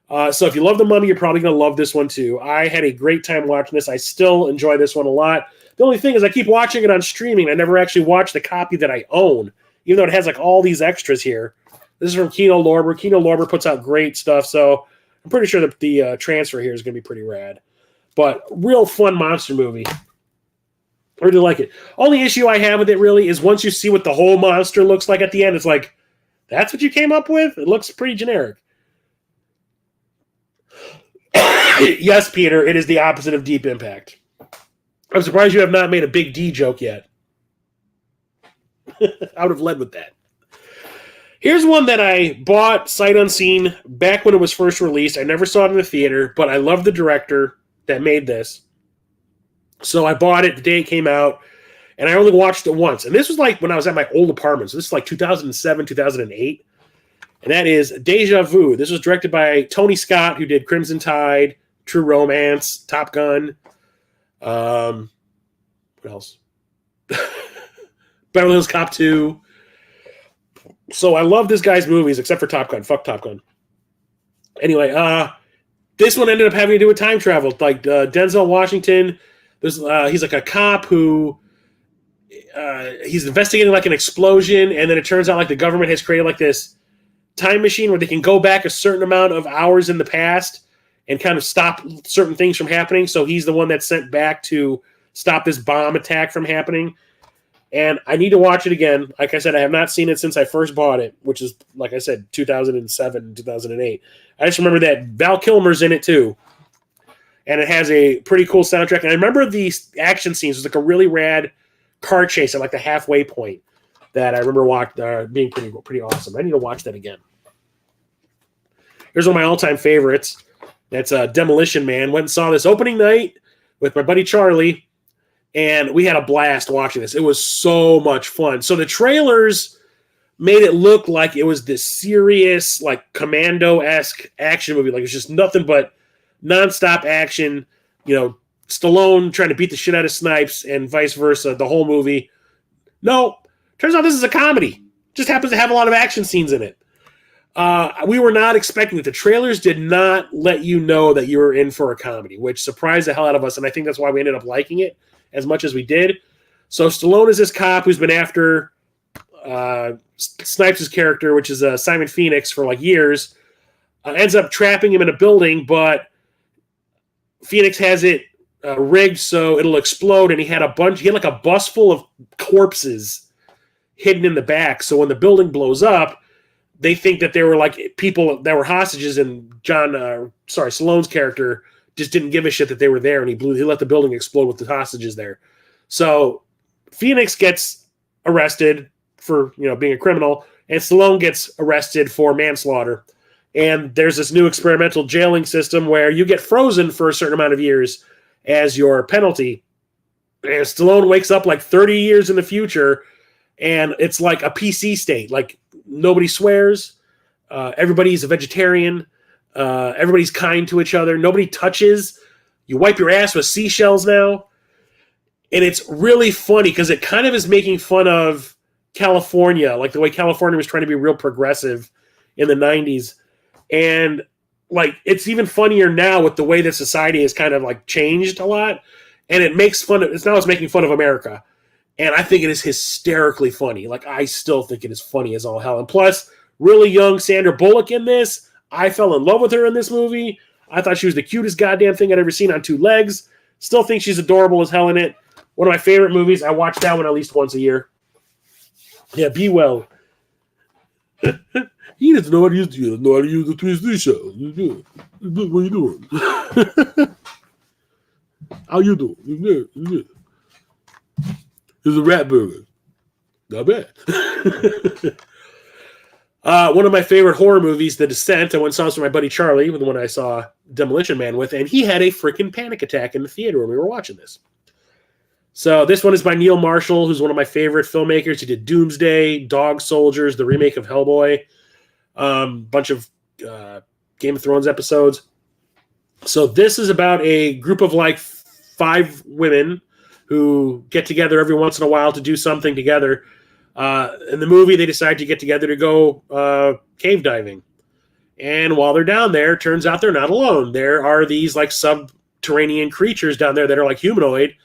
So if you love The Mummy, you're probably going to love this one too. I had a great time watching this. I still enjoy this one a lot. The only thing is I keep watching it on streaming. I never actually watched the copy that I own, even though it has like all these extras here. This is from Kino Lorber. Kino Lorber puts out great stuff, so I'm pretty sure that the transfer here is going to be pretty rad. But real fun monster movie. I really like it. Only issue I have with it really is once you see what the whole monster looks like at the end, it's like, that's what you came up with? It looks pretty generic. Yes, Peter, it is the opposite of Deep Impact. I'm surprised you have not made a Big D joke yet. I would have led with that. Here's one that I bought sight unseen back when it was first released. I never saw it in the theater, but I love the director that made this. So I bought it the day it came out, and I only watched it once. And this was like when I was at my old apartment. So this is like 2007, 2008. And that is Deja Vu. This was directed by Tony Scott, who did Crimson Tide, True Romance, Top Gun. What else? Beverly Hills Cop 2. So I love this guy's movies, except for Top Gun. Fuck Top Gun. Anyway, this one ended up having to do with time travel. Like Denzel Washington, he's like a cop who he's investigating like an explosion, and then it turns out like the government has created like this time machine where they can go back a certain amount of hours in the past and kind of stop certain things from happening. So he's the one that's sent back to stop this bomb attack from happening. And I need to watch it again. Like I said, I have not seen it since I first bought it, which is, like I said, 2007, 2008. I just remember that Val Kilmer's in it too. And it has a pretty cool soundtrack. And I remember the action scenes. It was like a really rad car chase at like the halfway point that I remember being pretty awesome. I need to watch that again. Here's one of my all-time favorites. That's Demolition Man. Went and saw this opening night with my buddy Charlie. And we had a blast watching this. It was so much fun. So the trailers made it look like it was this serious, like Commando-esque action movie. Like it was just nothing but nonstop action. You know, Stallone trying to beat the shit out of Snipes and vice versa the whole movie. No, turns out this is a comedy. Just happens to have a lot of action scenes in it. We were not expecting it. The trailers did not let you know that you were in for a comedy, which surprised the hell out of us. And I think that's why we ended up liking it as much as we did. So Stallone is this cop who's been after Snipes' character, which is Simon Phoenix, for like years. Ends up trapping him in a building, but Phoenix has it rigged so it'll explode. And he had like a bus full of corpses hidden in the back. So when the building blows up, they think that they were like people that were hostages, and Stallone's character just didn't give a shit that they were there, and he let the building explode with the hostages there. So Phoenix gets arrested for being a criminal, and Stallone gets arrested for manslaughter. And there's this new experimental jailing system where you get frozen for a certain amount of years as your penalty. And Stallone wakes up like 30 years in the future, and it's like a PC state. Like nobody swears, everybody's a vegetarian. Everybody's kind to each other. Nobody touches. You wipe your ass with seashells now. And it's really funny because it kind of is making fun of California, like the way California was trying to be real progressive in the 90s. And like it's even funnier now with the way that society has kind of like changed a lot. And it makes fun of, it's making fun of America. And I think it is hysterically funny. Like I still think it is funny as all hell. And plus, really young Sandra Bullock in this. I fell in love with her in this movie. I thought she was the cutest goddamn thing I'd ever seen on two legs. Still think she's adorable as hell in it. One of my favorite movies. I watch that one at least once a year. Yeah, Be Well. He doesn't know how to use the Twisty show. What are you doing? How you doing? It's a rat burger. Not bad. One of my favorite horror movies, The Descent. I went and saw this with my buddy Charlie, the one I saw Demolition Man with, and he had a freaking panic attack in the theater when we were watching this. So this one is by Neil Marshall, who's one of my favorite filmmakers. He did Doomsday, Dog Soldiers, the remake of Hellboy, bunch of Game of Thrones episodes. So this is about a group of like 5 women who get together every once in a while to do something together. In the movie, they decide to get together to go cave diving. And while they're down there, turns out they're not alone. There are these like subterranean creatures down there that are like humanoid,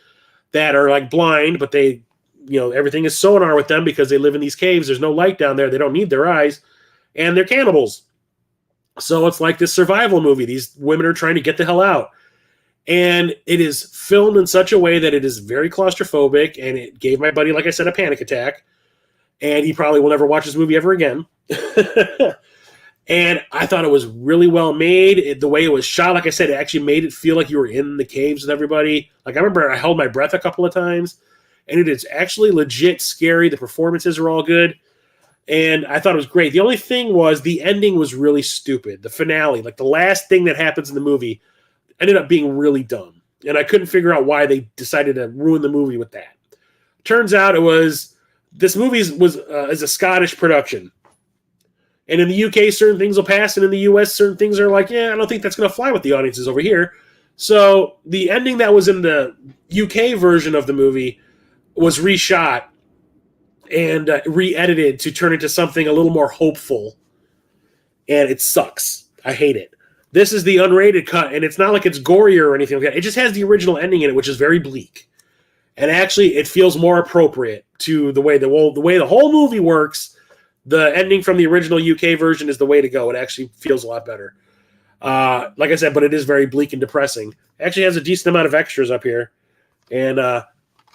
that are like blind, but they, everything is sonar with them because they live in these caves. There's no light down there. They don't need their eyes. And they're cannibals. So it's like this survival movie. These women are trying to get the hell out. And it is filmed in such a way that it is very claustrophobic, and it gave my buddy, like I said, a panic attack. And he probably will never watch this movie ever again. And I thought it was really well made. The way it was shot, like I said, it actually made it feel like you were in the caves with everybody. Like I remember I held my breath a couple of times. And it is actually legit scary. The performances are all good. And I thought it was great. The only thing was the ending was really stupid. The finale, like the last thing that happens in the movie, ended up being really dumb. And I couldn't figure out why they decided to ruin the movie with that. Turns out this movie is a Scottish production. And in the UK, certain things will pass, and in the US, certain things are like, yeah, I don't think that's going to fly with the audiences over here. So the ending that was in the UK version of the movie was reshot and re-edited to turn into something a little more hopeful. And it sucks. I hate it. This is the unrated cut, and it's not like it's gorier or anything like that. It just has the original ending in it, which is very bleak. And actually, it feels more appropriate to the way the whole movie works. The ending from the original UK version is the way to go. It actually feels a lot better. Like I said, but it is very bleak and depressing. It actually has a decent amount of extras up here. And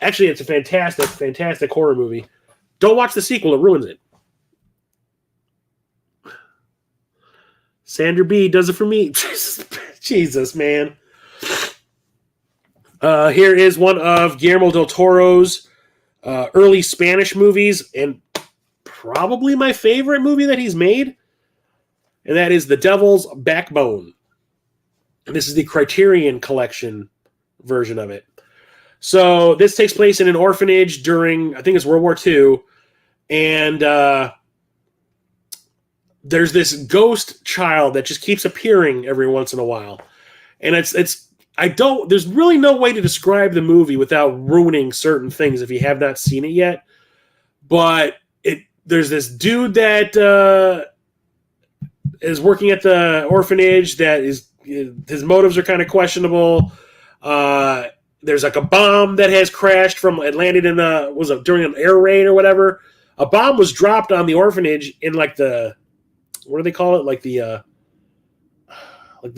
actually, it's a fantastic, fantastic horror movie. Don't watch the sequel. It ruins it. Sandra B does it for me. Jesus, man. Here is one of Guillermo del Toro's early Spanish movies, and probably my favorite movie that he's made, and that is The Devil's Backbone. And this is the Criterion Collection version of it. So this takes place in an orphanage during, I think it's World War II, and there's this ghost child that just keeps appearing every once in a while. And there's really no way to describe the movie without ruining certain things if you have not seen it yet. But there's this dude that is working at the orphanage that his motives are kind of questionable. There's like a bomb that has crashed it landed in during an air raid or whatever. A bomb was dropped on the orphanage in like what do they call it? Like the where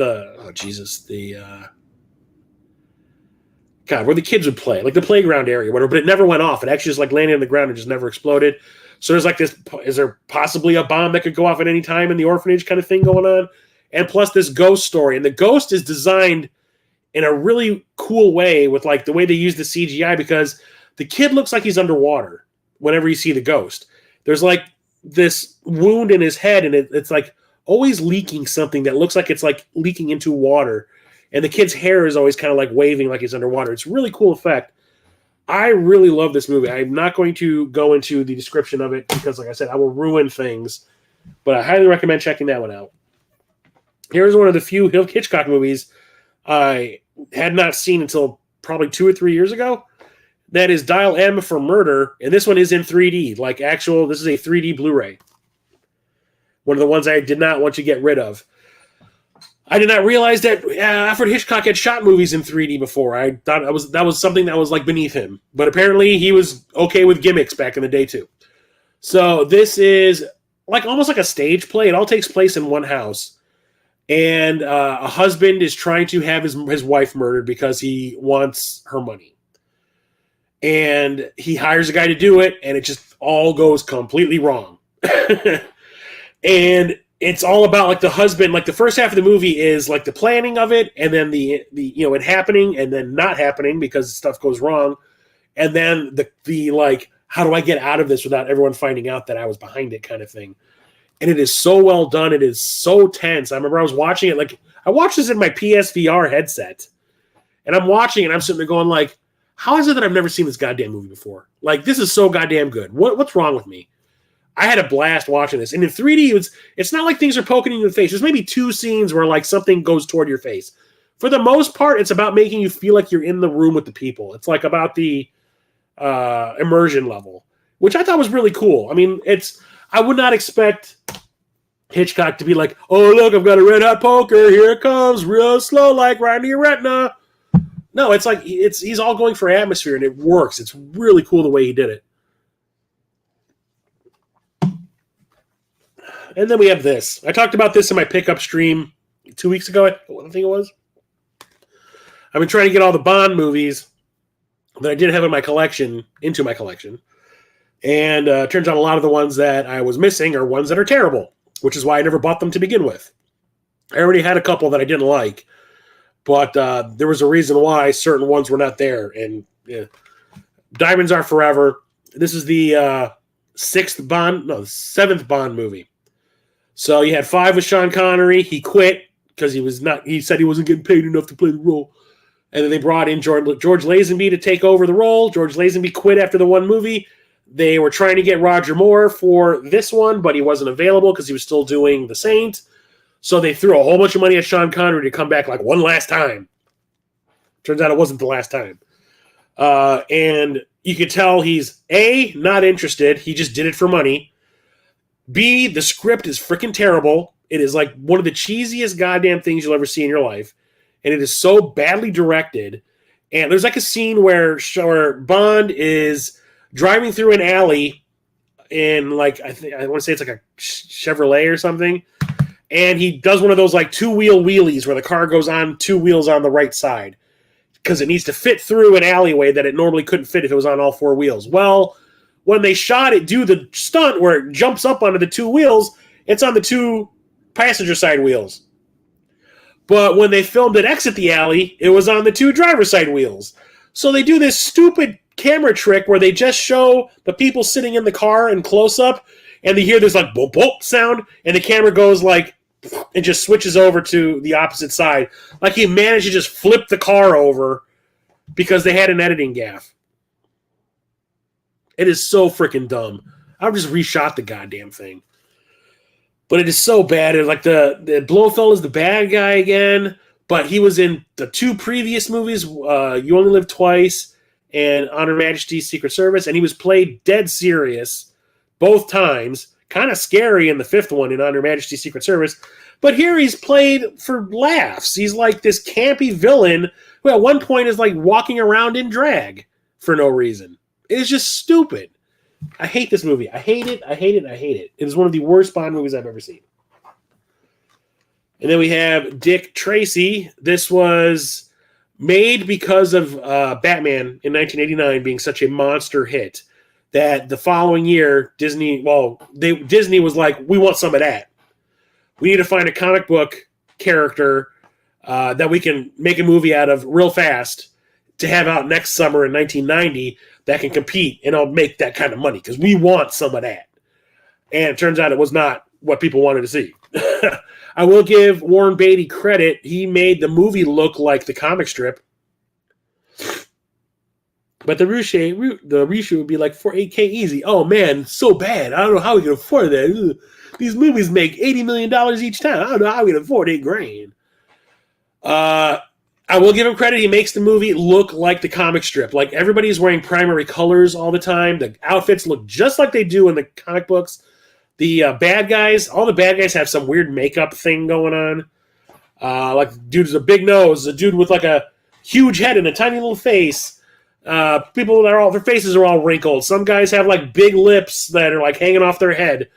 the kids would play, like the playground area, whatever, but it never went off. It actually just like landed on the ground and just never exploded. So there's like this, is there possibly a bomb that could go off at any time in the orphanage kind of thing going on? And plus this ghost story. And the ghost is designed in a really cool way with like the way they use the CGI, because the kid looks like he's underwater whenever you see the ghost. There's like this wound in his head, and it's like always leaking something that looks like it's like leaking into water. And the kid's hair is always kind of like waving like he's underwater. It's a really cool effect. I really love this movie. I'm not going to go into the description of it because, like I said, I will ruin things. But I highly recommend checking that one out. Here's one of the few Hitchcock movies I had not seen until probably 2 or 3 years ago. That is Dial M for Murder, and this one is in 3D. This is a 3D Blu-ray. One of the ones I did not want to get rid of. I did not realize that Alfred Hitchcock had shot movies in 3D before. I thought that was something that was like beneath him. But apparently he was okay with gimmicks back in the day too. So this is almost like a stage play. It all takes place in one house. And a husband is trying to have his wife murdered because he wants her money. And he hires a guy to do it, and it just all goes completely wrong. And it's all about like the husband. Like the first half of the movie is like the planning of it, and then the it happening and then not happening because stuff goes wrong, and then the like, how do I get out of this without everyone finding out that I was behind it kind of thing. And it is so well done. It is so tense. I remember I was watching it, like I watched this in my PSVR headset, and I'm watching it. I'm sitting there going like, how is it that I've never seen this goddamn movie before? Like, this is so goddamn good. What's wrong with me? I had a blast watching this. And in 3D, it's not like things are poking you in the face. There's maybe 2 scenes where like something goes toward your face. For the most part, it's about making you feel like you're in the room with the people. It's like about the immersion level, which I thought was really cool. I mean, I would not expect Hitchcock to be like, oh, look, I've got a red hot poker. Here it comes, real slow, like right in your retina. No, it's like he's all going for atmosphere, and it works. It's really cool the way he did it. And then we have this. I talked about this in my pickup stream 2 weeks ago, I think it was. I've been trying to get all the Bond movies that I did have in my collection into my collection. And turns out a lot of the ones that I was missing are ones that are terrible, which is why I never bought them to begin with. I already had a couple that I didn't like, but there was a reason why certain ones were not there. And Diamonds Are Forever. This is the seventh Bond movie. So you had 5 with Sean Connery. He quit because he said he wasn't getting paid enough to play the role. And then they brought in George Lazenby to take over the role. George Lazenby quit after the one movie. They were trying to get Roger Moore for this one, but he wasn't available because he was still doing The Saint. So they threw a whole bunch of money at Sean Connery to come back like one last time. Turns out it wasn't the last time. And you could tell he's, A, not interested. He just did it for money. B, the script is freaking terrible. It is like one of the cheesiest goddamn things you'll ever see in your life. And it is so badly directed. And there's like a scene where Bond is driving through an alley in like, I want to say it's like a Chevrolet or something. And he does one of those like 2-wheel wheelies where the car goes on 2 wheels on the right side. Because it needs to fit through an alleyway that it normally couldn't fit if it was on all 4 wheels. Well, when they shot it, do the stunt where it jumps up onto the 2 wheels, it's on the 2 passenger side wheels. But when they filmed it exit the alley, it was on the 2 driver side wheels. So they do this stupid camera trick where they just show the people sitting in the car in close up, and they hear this like boop boop sound, and the camera goes like, and just switches over to the opposite side. Like he managed to just flip the car over because they had an editing gaffe. It is so freaking dumb. I've just reshot the goddamn thing. But it is so bad. It's like the Blofeld is the bad guy again, but he was in the 2 previous movies, You Only Live Twice and On Her Majesty's Secret Service, and he was played dead serious both times. Kind of scary in the 5th one in On Her Majesty's Secret Service. But here he's played for laughs. He's like this campy villain who at one point is like walking around in drag for no reason. It is just stupid. I hate this movie. I hate it. I hate it. I hate it. It is one of the worst Bond movies I've ever seen. And then we have Dick Tracy. This was made because of Batman in 1989 being such a monster hit that the following year, Disney was like, we want some of that. We need to find a comic book character that we can make a movie out of real fast to have out next summer in 1990 that can compete and I'll make that kind of money because we want some of that. And it turns out it was not what people wanted to see. I will give Warren Beatty credit. He made the movie look like the comic strip. But the reshoot would be like for 8K easy. Oh man, so bad. I don't know how we can afford that. These movies make $80 million each time. I don't know how we can afford $8,000. I will give him credit. He makes the movie look like the comic strip. Like everybody's wearing primary colors all the time. The outfits look just like they do in the comic books. The bad guys, all the bad guys have some weird makeup thing going on. Like dude with a big nose, a dude with like a huge head and a tiny little face. People that their faces are all wrinkled. Some guys have like big lips that are like hanging off their head.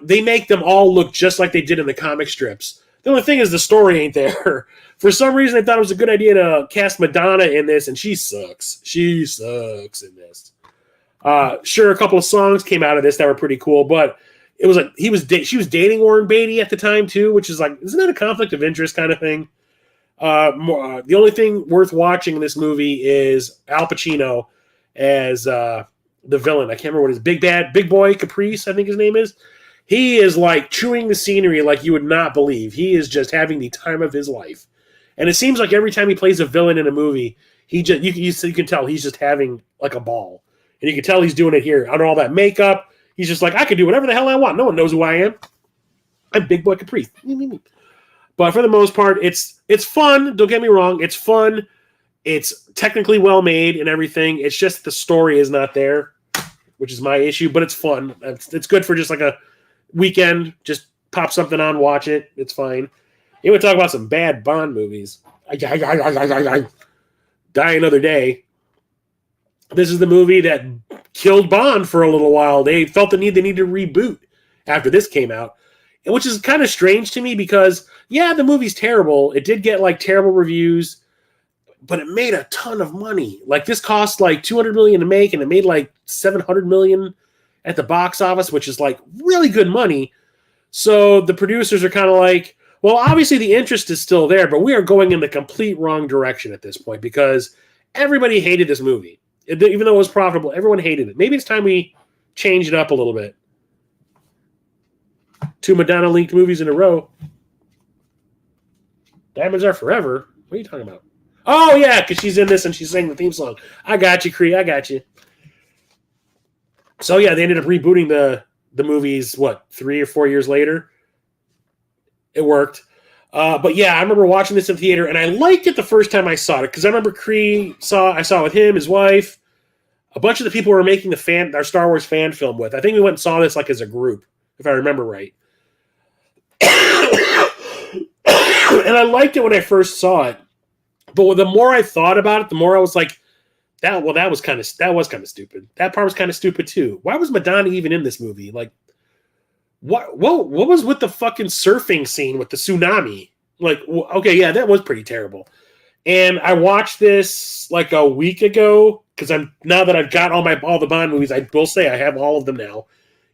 They make them all look just like they did in the comic strips. The only thing is the story ain't there. For some reason, I thought it was a good idea to cast Madonna in this, and she sucks. She sucks in this. Sure, a couple of songs came out of this that were pretty cool, but it was like she was dating Warren Beatty at the time too, which is like, isn't that a conflict of interest kind of thing? The only thing worth watching in this movie is Al Pacino as the villain. I can't remember what his Big Boy Caprice, I think his name is. He is like chewing the scenery like you would not believe. He is just having the time of his life. And it seems like every time he plays a villain in a movie, you can tell he's just having like a ball. And you can tell he's doing it here. Under all that makeup, he's just like, I can do whatever the hell I want. No one knows who I am. I'm Big Boy Caprice. But for the most part, it's fun. Don't get me wrong. It's fun. It's technically well made and everything. It's just the story is not there, which is my issue. But it's fun. It's good for just like a weekend. Just pop something on, watch it. It's fine. You want to talk about some bad Bond movies? Die Another Day. This is the movie that killed Bond for a little while. They felt the need they needed to reboot after this came out, which is kind of strange to me because, yeah, the movie's terrible. It did get like terrible reviews, but it made a ton of money. Like this cost like $200 million to make, and it made like $700 million at the box office, which is like really good money. So the producers are kind of like, well, obviously the interest is still there, but we are going in the complete wrong direction at this point because everybody hated this movie. Even though it was profitable, everyone hated it. Maybe it's time we change it up a little bit. 2 Madonna-linked movies in a row. Diamonds Are Forever? What are you talking about? Oh, yeah, because she's in this and she's singing the theme song. I got you, Cree. I got you. So, yeah, they ended up rebooting the movies, 3 or 4 years later? It worked. But, yeah, I remember watching this in theater, and I liked it the first time I saw it, because I remember I saw it with him, his wife, a bunch of the people we were making our Star Wars fan film with. I think we went and saw this as a group, if I remember right. And I liked it when I first saw it, but the more I thought about it, the more I was like, that was kind of stupid. That part was kind of stupid too. Why was Madonna even in this movie? Like, what was with the fucking surfing scene with the tsunami? Like, okay, yeah, that was pretty terrible. And I watched this like a week ago because now that I've got all the Bond movies, I will say I have all of them now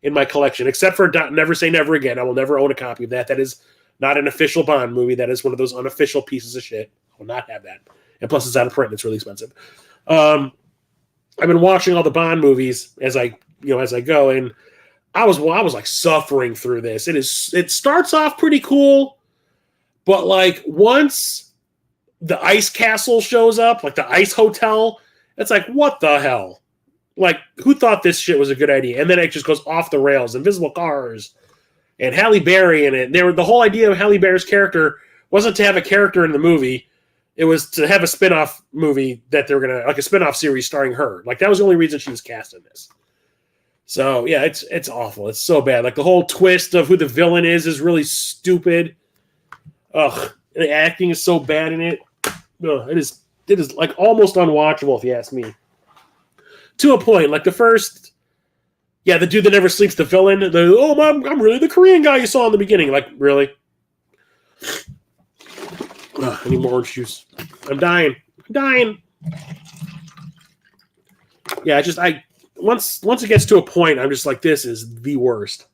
in my collection, except for Never Say Never Again. I will never own a copy of that. That is not an official Bond movie. That is one of those unofficial pieces of shit. I will not have that. And plus, it's out of print. And it's really expensive. I've been watching all the Bond movies as I go, and I was like suffering through this. It starts off pretty cool, but like once the ice castle shows up, like the ice hotel, it's like, what the hell? Like, who thought this shit was a good idea? And then it just goes off the rails. Invisible cars and Halle Berry in it. The whole idea of Halle Berry's character wasn't to have a character in the movie. It was to have a spin-off movie that they were going to, like a spin-off series starring her. Like, that was the only reason she was cast in this. So, yeah, it's awful. It's so bad. Like, the whole twist of who the villain is really stupid. Ugh. The acting is so bad in it. Ugh, it is like almost unwatchable if you ask me. To a point, like the first, the dude that never sleeps, the villain. I'm really the Korean guy you saw in the beginning. Like, really? Ugh, I need more orange juice. I'm dying. Yeah, once it gets to a point, I'm just like, this is the worst.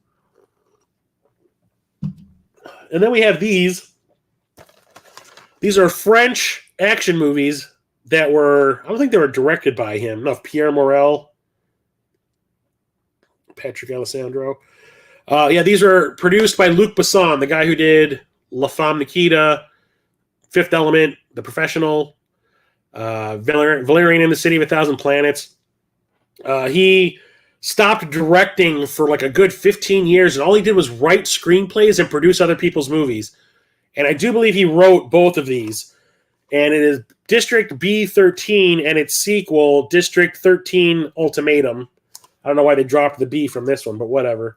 And then we have these. These are French action movies that I don't think they were directed by him. No, Pierre Morel, Patrick Alessandro. These are produced by Luc Besson, the guy who did La Femme Nikita, Fifth Element, The Professional, Valerian in the City of a Thousand Planets. He stopped directing for like a good 15 years, and all he did was write screenplays and produce other people's movies. And I do believe he wrote both of these. And it is District B13 and its sequel, District 13 Ultimatum. I don't know why they dropped the B from this one, but whatever.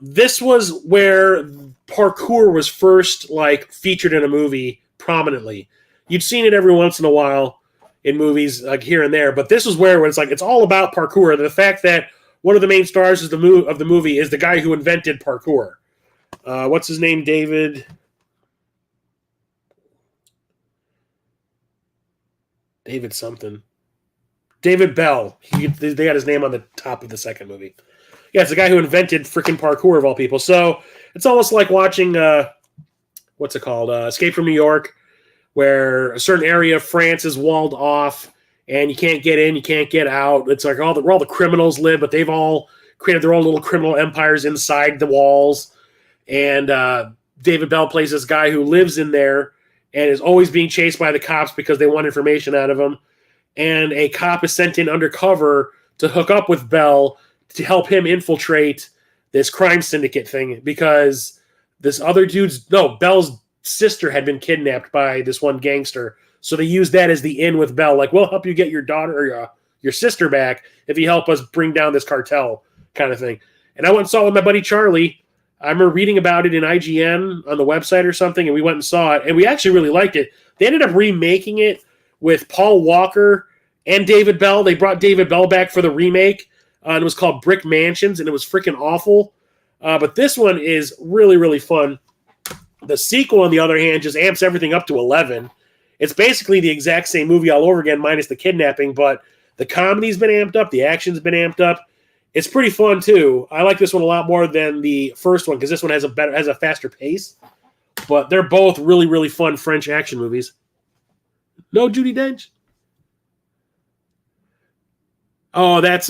This was where parkour was first like featured in a movie prominently. You'd seen it every once in a while in movies, like here and there, but this was where it's all about parkour. The fact that one of the main stars of the movie is the guy who invented parkour. What's his name? David something. David Bell. They got his name on the top of the second movie. Yeah, it's the guy who invented freaking parkour of all people. So it's almost like watching, what's it called? Escape from New York, where a certain area of France is walled off and you can't get in, you can't get out. It's like where all the criminals live, but they've all created their own little criminal empires inside the walls. And David Bell plays this guy who lives in there and is always being chased by the cops because they want information out of him. And a cop is sent in undercover to hook up with Bell to help him infiltrate this crime syndicate thing because this other Bell's sister had been kidnapped by this one gangster. So they used that as the in with Bell. Like, we'll help you get your daughter or your sister back if you help us bring down this cartel kind of thing. And I went and saw it with my buddy Charlie. I remember reading about it in IGN on the website or something, and we went and saw it, and we actually really liked it. They ended up remaking it with Paul Walker and David Bell. They brought David Bell back for the remake, and it was called Brick Mansions, and it was freaking awful. But this one is really, really fun. The sequel, on the other hand, just amps everything up to 11. It's basically the exact same movie all over again, minus the kidnapping, but the comedy's been amped up, the action's been amped up. It's pretty fun, too. I like this one a lot more than the first one because this one has a faster pace. But they're both really, really fun French action movies. No Judi Dench? Oh, that's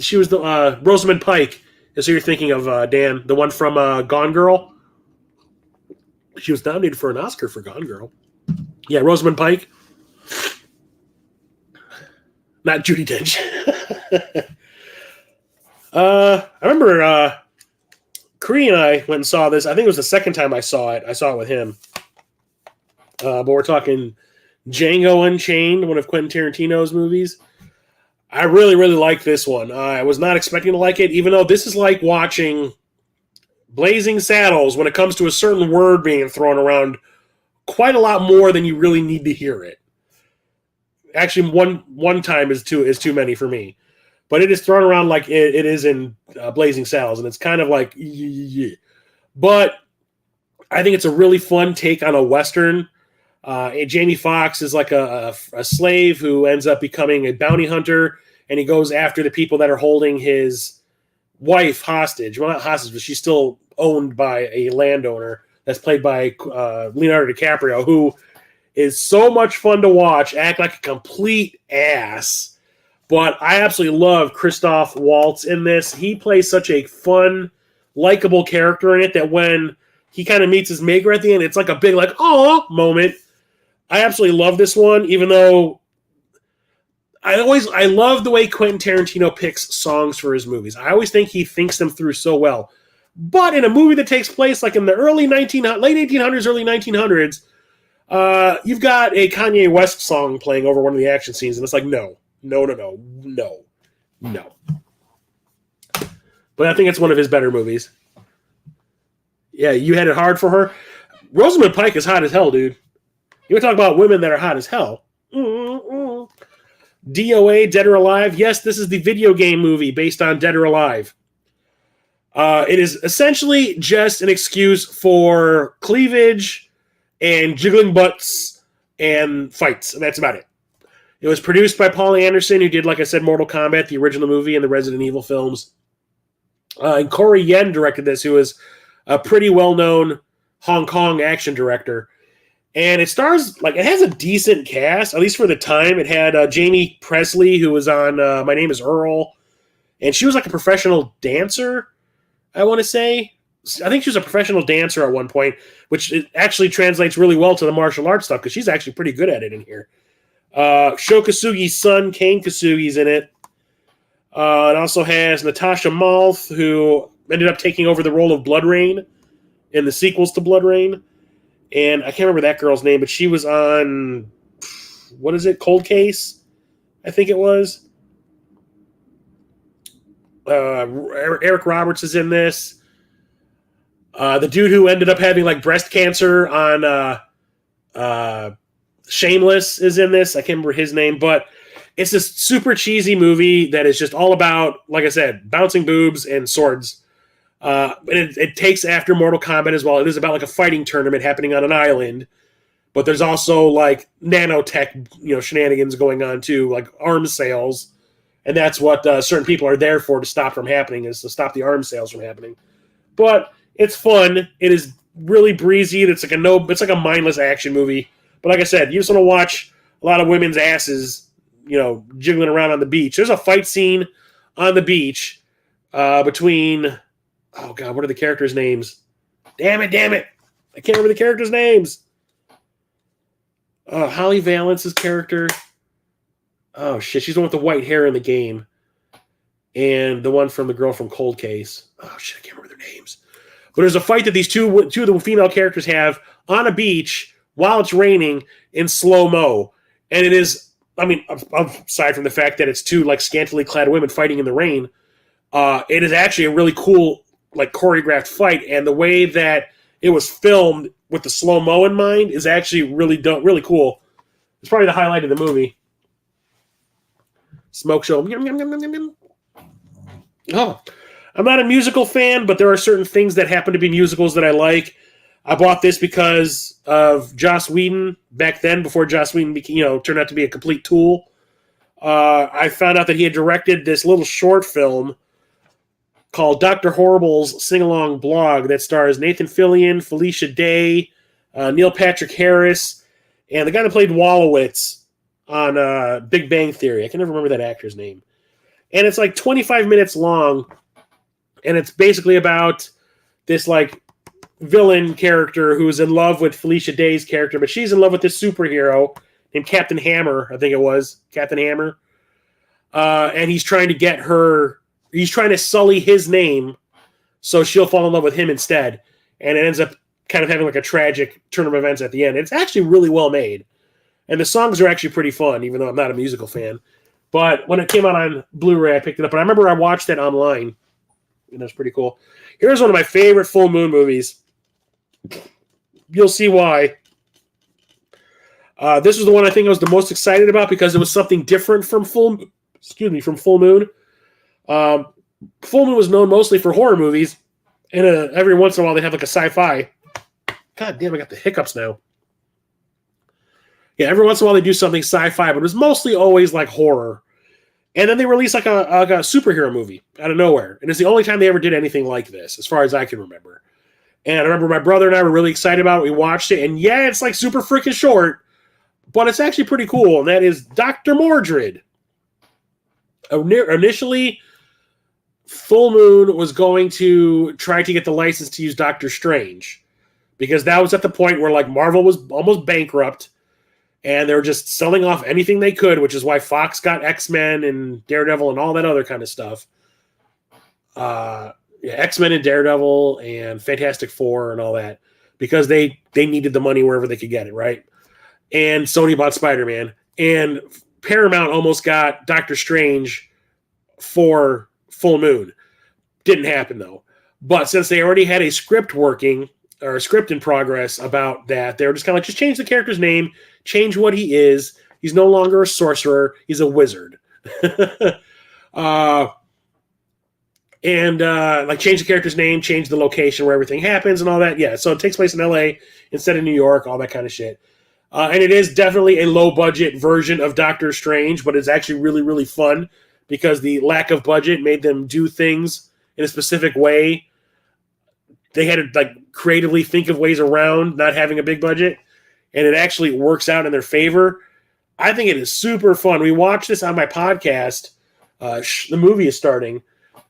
she was the Rosamund Pike. Is who you're thinking of, Dan, the one from Gone Girl. She was nominated for an Oscar for Gone Girl. Yeah, Rosamund Pike. Not Judi Dench. I remember Cree and I went and saw this. I think it was the second time I saw it. I saw it with him. But we're talking Django Unchained, one of Quentin Tarantino's movies. I really, really like this one. I was not expecting to like it, even though this is like watching Blazing Saddles when it comes to a certain word being thrown around quite a lot more than you really need to hear it. Actually, one time is too many for me. But it is thrown around like it is in Blazing Saddles, and it's kind of like, yeah. But I think it's a really fun take on a Western. Jamie Foxx is like a slave who ends up becoming a bounty hunter, and he goes after the people that are holding his wife hostage. Well, not hostage, but she's still owned by a landowner that's played by Leonardo DiCaprio, who is so much fun to watch, act like a complete ass. But I absolutely love Christoph Waltz in this. He plays such a fun, likable character in it that when he kind of meets his maker at the end, it's like a big, like, oh moment. I absolutely love this one, even though I love the way Quentin Tarantino picks songs for his movies. I always think he thinks them through so well. But in a movie that takes place like in the late 1800s, early 1900s, you've got a Kanye West song playing over one of the action scenes, and it's like, no. But I think it's one of his better movies. Yeah, you had it hard for her. Rosamund Pike is hot as hell, dude. You want to talk about women that are hot as hell. DOA, Dead or Alive. Yes, this is the video game movie based on Dead or Alive. It is essentially just an excuse for cleavage and jiggling butts and fights, and that's about it. It was produced by Paul Anderson, who did, like I said, Mortal Kombat, the original movie, and the Resident Evil films. And Corey Yen directed this, who is a pretty well-known Hong Kong action director. And it stars, like, it has a decent cast, at least for the time. It had Jamie Presley, who was on My Name is Earl. And she was like a professional dancer, I want to say. I think she was a professional dancer at one point, which actually translates really well to the martial arts stuff, because she's actually pretty good at it in here. Sho Kosugi's son, Kane Kosugi's in it. It also has Natasha Malth, who ended up taking over the role of Blood Rain in the sequels to Blood Rain. And I can't remember that girl's name, but she was on, what is it, Cold Case? I think it was. Eric Roberts is in this. The dude who ended up having like breast cancer on Shameless is in this. I can't remember his name, but it's this super cheesy movie that is just all about, like I said, bouncing boobs and swords. And it takes after Mortal Kombat as well. It is about like a fighting tournament happening on an island, but there's also like nanotech, shenanigans going on too, like arms sales, and that's what certain people are there for, to stop from happening, is to stop the arms sales from happening. But it's fun. It is really breezy. It's like a mindless action movie. But like I said, you just want to watch a lot of women's asses, jiggling around on the beach. There's a fight scene on the beach between, oh God, what are the characters' names? Damn it. I can't remember the characters' names. Holly Valence's character. Oh, shit. She's the one with the white hair in the game. And the one from the girl from Cold Case. Oh, shit. I can't remember their names. But there's a fight that these two of the female characters have on a beach while it's raining in slow-mo. And it is, aside from the fact that it's two like scantily clad women fighting in the rain, it is actually a really cool, like, choreographed fight. And the way that it was filmed with the slow-mo in mind is actually really cool. It's probably the highlight of the movie. Smoke show. Oh, I'm not a musical fan, but there are certain things that happen to be musicals that I like. I bought this because of Joss Whedon back then, before Joss Whedon turned out to be a complete tool. I found out that he had directed this little short film called Dr. Horrible's Sing-Along Blog that stars Nathan Fillion, Felicia Day, Neil Patrick Harris, and the guy that played Wolowitz on Big Bang Theory. I can never remember that actor's name. and it's like 25 minutes long, and it's basically about this like villain character who's in love with Felicia Day's character, but she's in love with this superhero named Captain Hammer. I think it was Captain Hammer. And he's trying to get her, he's trying to sully his name so she'll fall in love with him instead. And it ends up kind of having like a tragic turn of events at the end. It's actually really well made. And the songs are actually pretty fun, even though I'm not a musical fan. But when it came out on Blu-ray, I picked it up. And I remember I watched that online. And that's pretty cool. Here's one of my favorite full moon movies. You'll see why. This was the one I think I was the most excited about because it was something different from Full Moon. Full Moon was known mostly for horror movies, and every once in a while they have like a sci-fi. God damn, I got the hiccups now. Yeah, every once in a while they do something sci-fi, but it was mostly always like horror. And then they released like a superhero movie out of nowhere, and it's the only time they ever did anything like this, as far as I can remember. And I remember my brother and I were really excited about it. We watched it, and yeah, it's like super freaking short, but it's actually pretty cool, and that is Dr. Mordrid. Initially, Full Moon was going to try to get the license to use Doctor Strange because that was at the point where like Marvel was almost bankrupt and they were just selling off anything they could, which is why Fox got X-Men and Daredevil and all that other kind of stuff. X-Men and Daredevil and Fantastic Four and all that because they needed the money wherever they could get it, right? And Sony bought Spider-Man, and Paramount almost got Doctor Strange for Full Moon. Didn't happen, though. But since they already had a script working, or a script in progress about that, they were just kind of like, just change the character's name, change what he is. He's no longer a sorcerer. He's a wizard. Like change the character's name, change the location where everything happens and all that. Yeah, so it takes place in LA instead of New York, all that kind of shit. And it is definitely a low-budget version of Doctor Strange, but it's actually really, really fun because the lack of budget made them do things in a specific way. They had to like creatively think of ways around not having a big budget, and it actually works out in their favor. I think it is super fun. We watched this on my podcast. The movie is starting.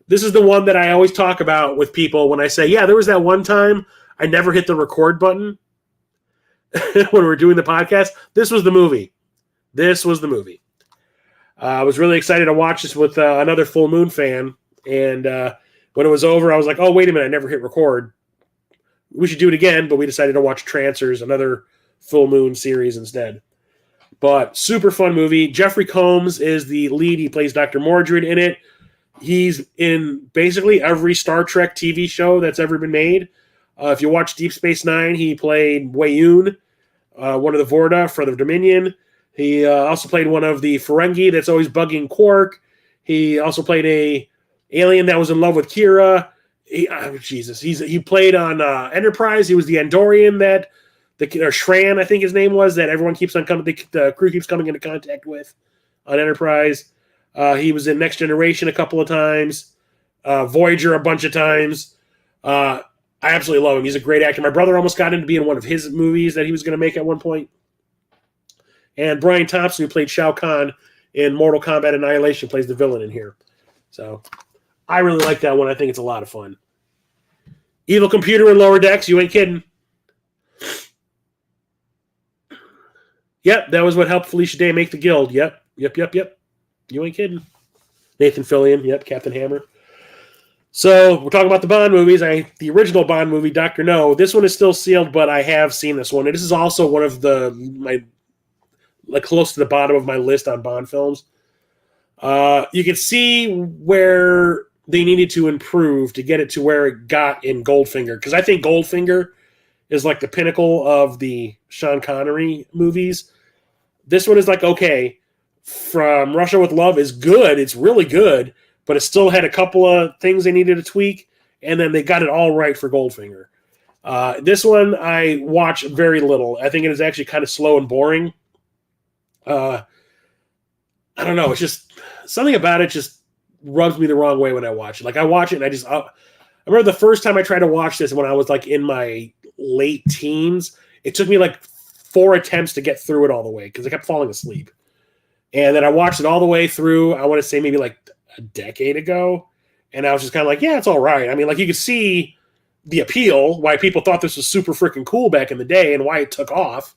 This is the one that I always talk about with people when I say, yeah, there was that one time I never hit the record button when we were doing the podcast. This was the movie. I was really excited to watch this with another Full Moon fan. And when it was over, I was like, oh, wait a minute, I never hit record. We should do it again, but we decided to watch Trancers, another Full Moon series instead. But super fun movie. Jeffrey Combs is the lead. He plays Dr. Mordrid in it. He's in basically every Star Trek TV show that's ever been made. If you watch Deep Space Nine, he played Wayun, one of the Vorta for the Dominion. He also played one of the Ferengi that's always bugging Quark. He also played a alien that was in love with Kira. He played on Enterprise. He was the Andorian that or Shran, I think his name was, that everyone keeps on coming. The crew keeps coming into contact with on Enterprise. He was in Next Generation a couple of times. Voyager a bunch of times. I absolutely love him. He's a great actor. My brother almost got him to be in one of his movies that he was going to make at one point. And Brian Thompson, who played Shao Kahn in Mortal Kombat Annihilation, plays the villain in here. So I really like that one. I think it's a lot of fun. Evil Computer in Lower Decks. You ain't kidding. Yep, that was what helped Felicia Day make the guild. Yep. You ain't kidding. Nathan Fillion. Yep, Captain Hammer. So we're talking about the Bond movies. The original Bond movie, Dr. No. This one is still sealed, but I have seen this one. And this is also one of my close to the bottom of my list on Bond films. You can see where they needed to improve to get it to where it got in Goldfinger. Because I think Goldfinger is like the pinnacle of the Sean Connery movies. This one is like, okay, From Russia with Love is good. It's really good. But it still had a couple of things they needed to tweak, and then they got it all right for Goldfinger. This one I watch very little. I think it is actually kind of slow and boring. I don't know. It's just something about it just rubs me the wrong way when I watch it. Like I watch it, and I remember the first time I tried to watch this when I was like in my late teens. It took me like 4 attempts to get through it all the way because I kept falling asleep. And then I watched it all the way through. I want to say maybe like a decade ago, and I was just kind of like, yeah, it's all right. I mean, like, you could see the appeal, why people thought this was super freaking cool back in the day and why it took off,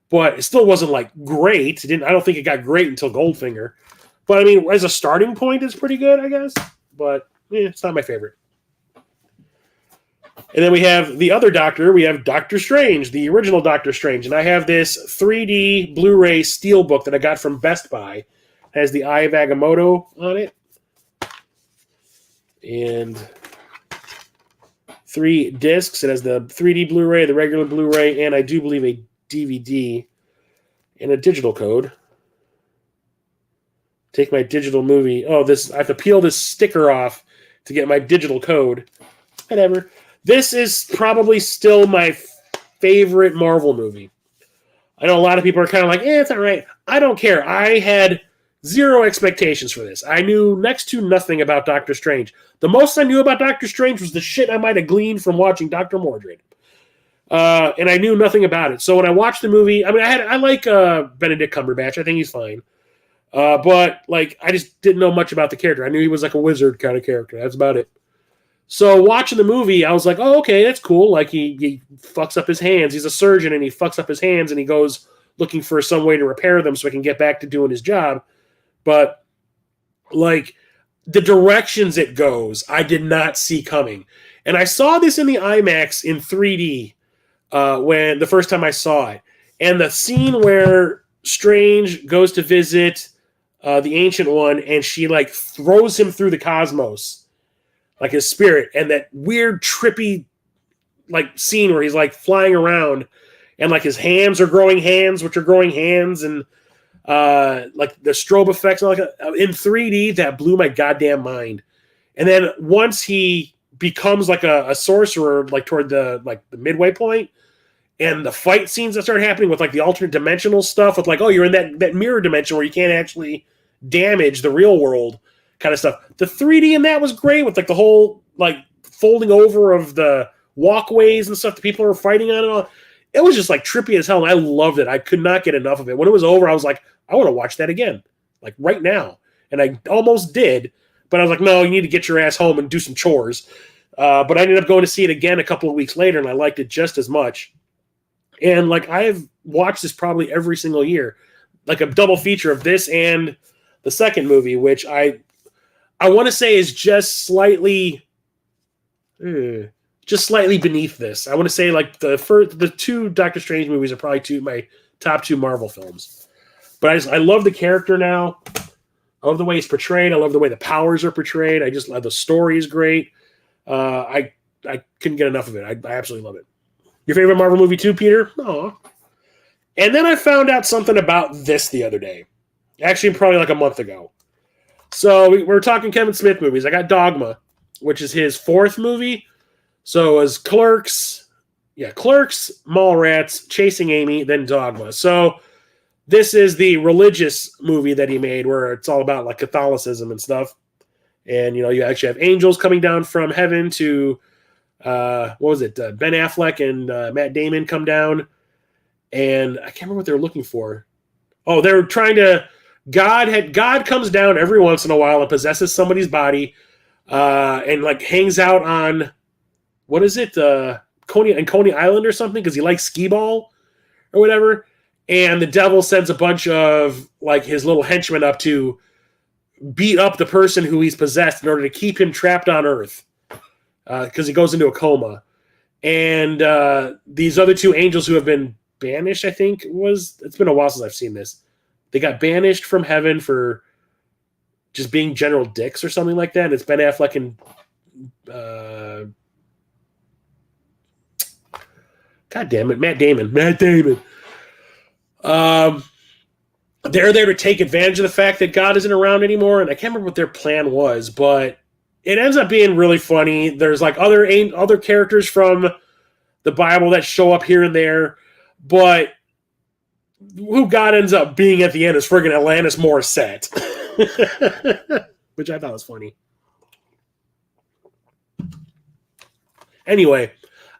but it still wasn't like great. I don't think it got great until Goldfinger. But I mean, as a starting point, it's pretty good, I guess. But it's not my favorite. And then we have the other Doctor. We have Doctor Strange, the original Doctor Strange. And I have this 3D Blu-ray Steelbook that I got from Best Buy. It has the Eye of Agamotto on it. And 3 discs. It has the 3D Blu-ray, the regular Blu-ray, and I do believe a DVD and a digital code. Take my digital movie. Oh, I have to peel this sticker off to get my digital code. Whatever. This is probably still my favorite Marvel movie. I know a lot of people are kind of like, it's all right. I don't care. I had 0 expectations for this. I knew next to nothing about Doctor Strange. The most I knew about Doctor Strange was the shit I might have gleaned from watching Dr. Mordred. And I knew nothing about it. So when I watched the movie, I mean, I like Benedict Cumberbatch. I think he's fine. But like, I just didn't know much about the character. I knew he was like a wizard kind of character. That's about it. So watching the movie, I was like, oh, okay, that's cool. Like, he fucks up his hands. He's a surgeon, and he fucks up his hands, and he goes looking for some way to repair them so he can get back to doing his job. But, like, the directions it goes, I did not see coming. And I saw this in the IMAX in 3D when the first time I saw it. And the scene where Strange goes to visit the Ancient One, and she, like, throws him through the cosmos, like his spirit, and that weird trippy like scene where he's like flying around and like his hands are growing hands, which are growing hands, and like the strobe effects and all that in 3D, that blew my goddamn mind. And then once he becomes like a sorcerer, like toward the midway point, and the fight scenes that start happening with like the alternate dimensional stuff with like, oh, you're in that mirror dimension where you can't actually damage the real world kind of stuff. The 3D in that was great with like the whole like folding over of the walkways and stuff that people are fighting on and all. It was just like trippy as hell, and I loved it. I could not get enough of it. When it was over, I was like, I want to watch that again, like right now. And I almost did, but I was like, no, you need to get your ass home and do some chores. But I ended up going to see it again a couple of weeks later, and I liked it just as much. And like, I've watched this probably every single year, like a double feature of this and the second movie, which I want to say is just slightly beneath this. I want to say like the 2 Doctor Strange movies are probably my top 2 Marvel films. But I love the character now. I love the way he's portrayed. I love the way the powers are portrayed. I just love the story is great. I couldn't get enough of it. I absolutely love it. Your favorite Marvel movie too, Peter? Aw. And then I found out something about this the other day. Actually, probably like a month ago. So we're talking Kevin Smith movies. I got Dogma, which is his 4th movie. So as Clerks, Mallrats, Chasing Amy, then Dogma. So this is the religious movie that he made where it's all about like Catholicism and stuff. And, you know, you actually have angels coming down from heaven to, Ben Affleck and Matt Damon come down. And I can't remember what they were looking for. Oh, they were trying to... God comes down every once in a while and possesses somebody's body and like hangs out on... What is it? Coney Island or something, because he likes skee-ball or whatever. And the devil sends a bunch of like his little henchmen up to beat up the person who he's possessed in order to keep him trapped on Earth because he goes into a coma. And these other 2 angels who have been banished, I think it's been a while since I've seen this. They got banished from heaven for just being general dicks or something like that. And it's Ben Affleck and God damn it, Matt Damon. They're there to take advantage of the fact that God isn't around anymore, and I can't remember what their plan was, but it ends up being really funny. There's like other characters from the Bible that show up here and there, but who God ends up being at the end is friggin' Alanis Morissette, which I thought was funny. Anyway,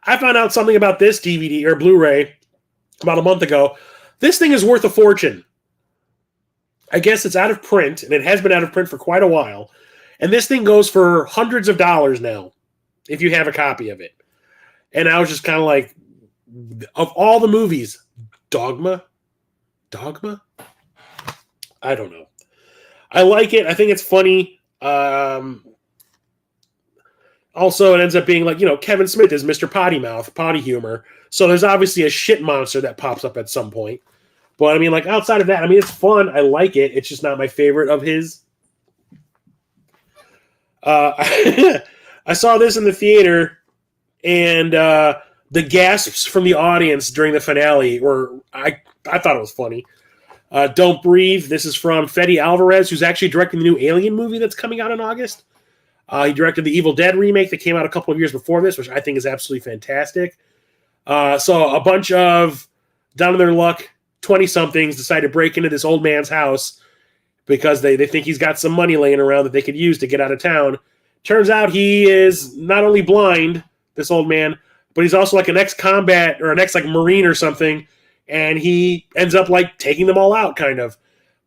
I found out something about this DVD or Blu-ray about a month ago. This thing is worth a fortune. I guess it's out of print, and it has been out of print for quite a while. And this thing goes for hundreds of dollars now, if you have a copy of it. And I was just kind of like, of all the movies, Dogma? I don't know. I like it. I think it's funny. Also, it ends up being like, Kevin Smith is Mr. Potty Mouth, potty humor. So there's obviously a shit monster that pops up at some point. But I mean, like, outside of that, I mean, it's fun. I like it. It's just not my favorite of his. I saw this in the theater, and the gasps from the audience during the finale were, I thought it was funny. Don't Breathe. This is from Fede Alvarez, who's actually directing the new Alien movie that's coming out in August. He directed the Evil Dead remake that came out a couple of years before this, which I think is absolutely fantastic. So a bunch of down on their luck 20-somethings decide to break into this old man's house because they think he's got some money laying around that they could use to get out of town. Turns out he is not only blind, this old man, but he's also like an ex-combat or an ex-Marine or something, and he ends up like taking them all out, kind of.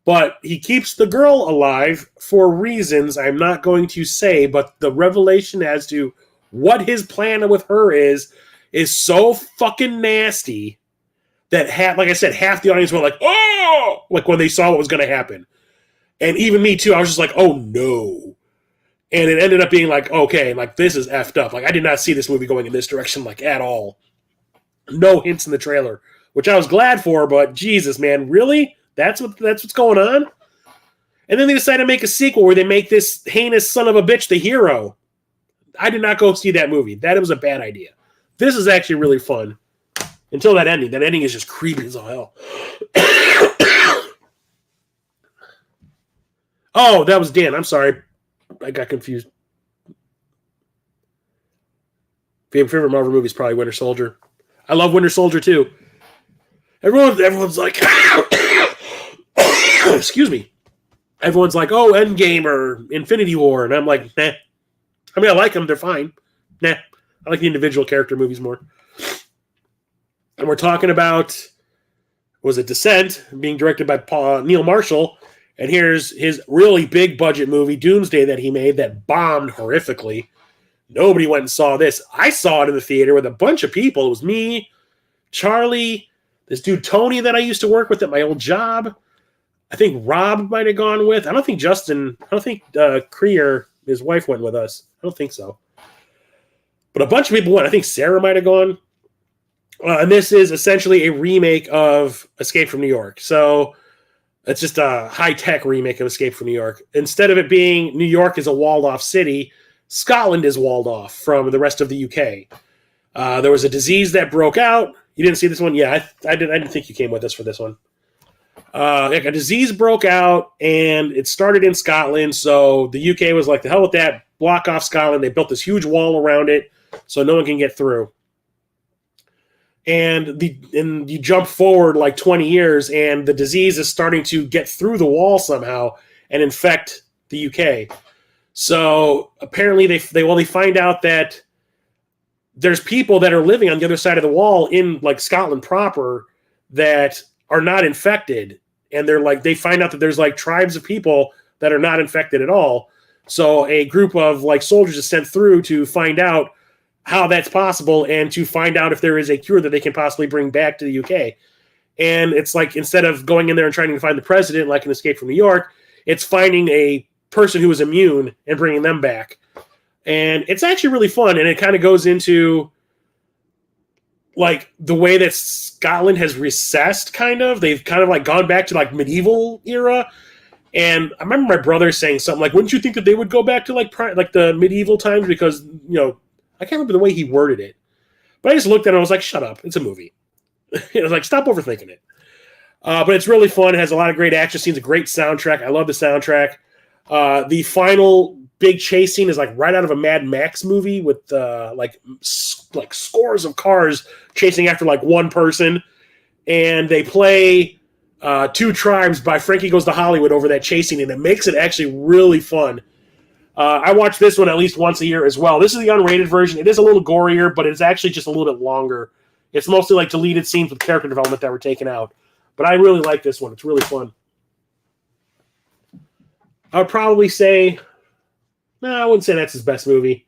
But he keeps the girl alive for reasons I'm not going to say, but the revelation as to what his plan with her is so fucking nasty that, like I said, half the audience were like, oh! Like when they saw what was going to happen. And even me, too, I was just like, oh, no. And it ended up being like, okay, like this is effed up. Like I did not see this movie going in this direction, like at all. No hints in the trailer, which I was glad for, but Jesus, man, really? That's what's going on? And then they decide to make a sequel where they make this heinous son of a bitch the hero. I did not go see that movie. That was a bad idea. This is actually really fun. Until that ending. That ending is just creepy as all hell. Oh, that was Dan. I'm sorry. I got confused. Favorite Marvel movie is probably Winter Soldier. I love Winter Soldier too. Everyone's like, excuse me. Everyone's like, oh, Endgame or Infinity War, and I'm like, nah. I mean, I like them; they're fine. Nah, I like the individual character movies more. And we're talking about, was it Descent, being directed by Neil Marshall, and here's his really big budget movie, Doomsday, that he made that bombed horrifically. Nobody went and saw this. I saw it in the theater with a bunch of people. It was me, Charlie, this dude Tony that I used to work with at my old job. I think Rob might have gone with. I don't think Creer, his wife, went with us. I don't think so. But a bunch of people went. I think Sarah might have gone. And this is essentially a remake of Escape from New York. So it's just a high-tech remake of Escape from New York. Instead of it being New York is a walled-off city, Scotland is walled off from the rest of the UK. There was a disease that broke out. You didn't see this one? Yeah, I didn't think you came with us for this one. A disease broke out, and it started in Scotland, so the UK was like, the hell with that, block off Scotland. They built this huge wall around it so no one can get through. And you jump forward like 20 years, and the disease is starting to get through the wall somehow and infect the UK. So apparently they find out that there's people that are living on the other side of the wall in like Scotland proper that are not infected. And they find out that there's like tribes of people that are not infected at all. So a group of like soldiers is sent through to find out how that's possible and to find out if there is a cure that they can possibly bring back to the UK. And it's like, instead of going in there and trying to find the president, like in Escape from New York, it's finding a person who is immune and bringing them back. And it's actually really fun. And it kind of goes into like the way that Scotland has recessed, kind of. They've kind of like gone back to like medieval era. And I remember my brother saying something like, wouldn't you think that they would go back to like the medieval times? Because, I can't remember the way he worded it. But I just looked at it and I was like, shut up. It's a movie. I was like, stop overthinking it. But it's really fun. It has a lot of great action scenes, a great soundtrack. I love the soundtrack. The final big chase scene is like right out of a Mad Max movie with like scores of cars chasing after like one person. And they play Two Tribes by Frankie Goes to Hollywood over that chase scene, and it makes it actually really fun. I watch this one at least once a year as well. This is the unrated version. It is a little gorier, but it's actually just a little bit longer. It's mostly like deleted scenes with character development that were taken out. But I really like this one. It's really fun. I would probably say No, I wouldn't say that's his best movie.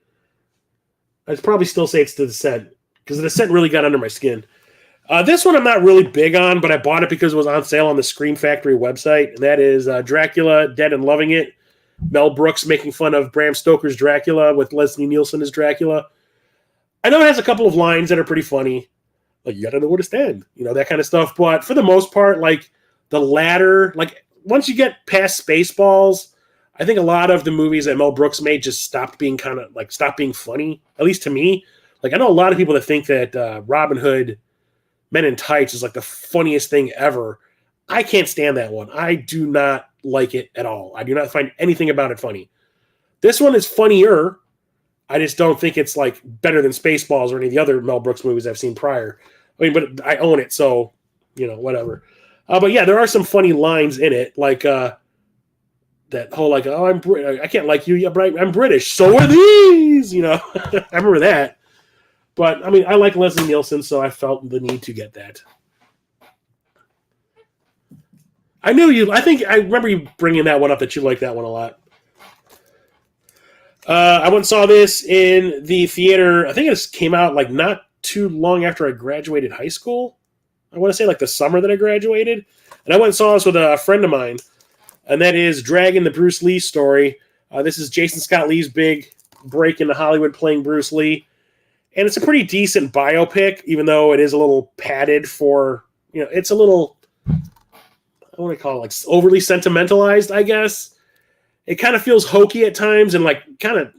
I'd probably still say it's The Descent, because The Descent really got under my skin. This one I'm not really big on, but I bought it because it was on sale on the Scream Factory website, and that is Dracula, Dead and Loving It. Mel Brooks making fun of Bram Stoker's Dracula with Leslie Nielsen as Dracula. I know it has a couple of lines that are pretty funny. Like, you gotta know where to stand, that kind of stuff. But for the most part, like, the latter, like, once you get past Spaceballs, I think a lot of the movies that Mel Brooks made just stopped being funny, at least to me. Like, I know a lot of people that think that Robin Hood, Men in Tights is like the funniest thing ever. I can't stand that one. I do not like it at all. I do not find anything about it funny. This one is funnier. I just don't think it's like better than Spaceballs or any of the other Mel Brooks movies I've seen prior. I mean, but I own it, so, whatever. But yeah, there are some funny lines in it, like that whole, like, oh, I can't like you, yeah, but I'm British. So are these, I remember that. But, I mean, I like Leslie Nielsen, so I felt the need to get that. I remember you bringing that one up, that you like that one a lot. I went and saw this in the theater. I think it came out like not too long after I graduated high school. I want to say like the summer that I graduated. And I went and saw this with a friend of mine. And that is Dragon, the Bruce Lee story. This is Jason Scott Lee's big break into Hollywood playing Bruce Lee. And it's a pretty decent biopic, even though it is a little padded for, it's a little, I want to call it like overly sentimentalized, I guess. It kind of feels hokey at times and like kind of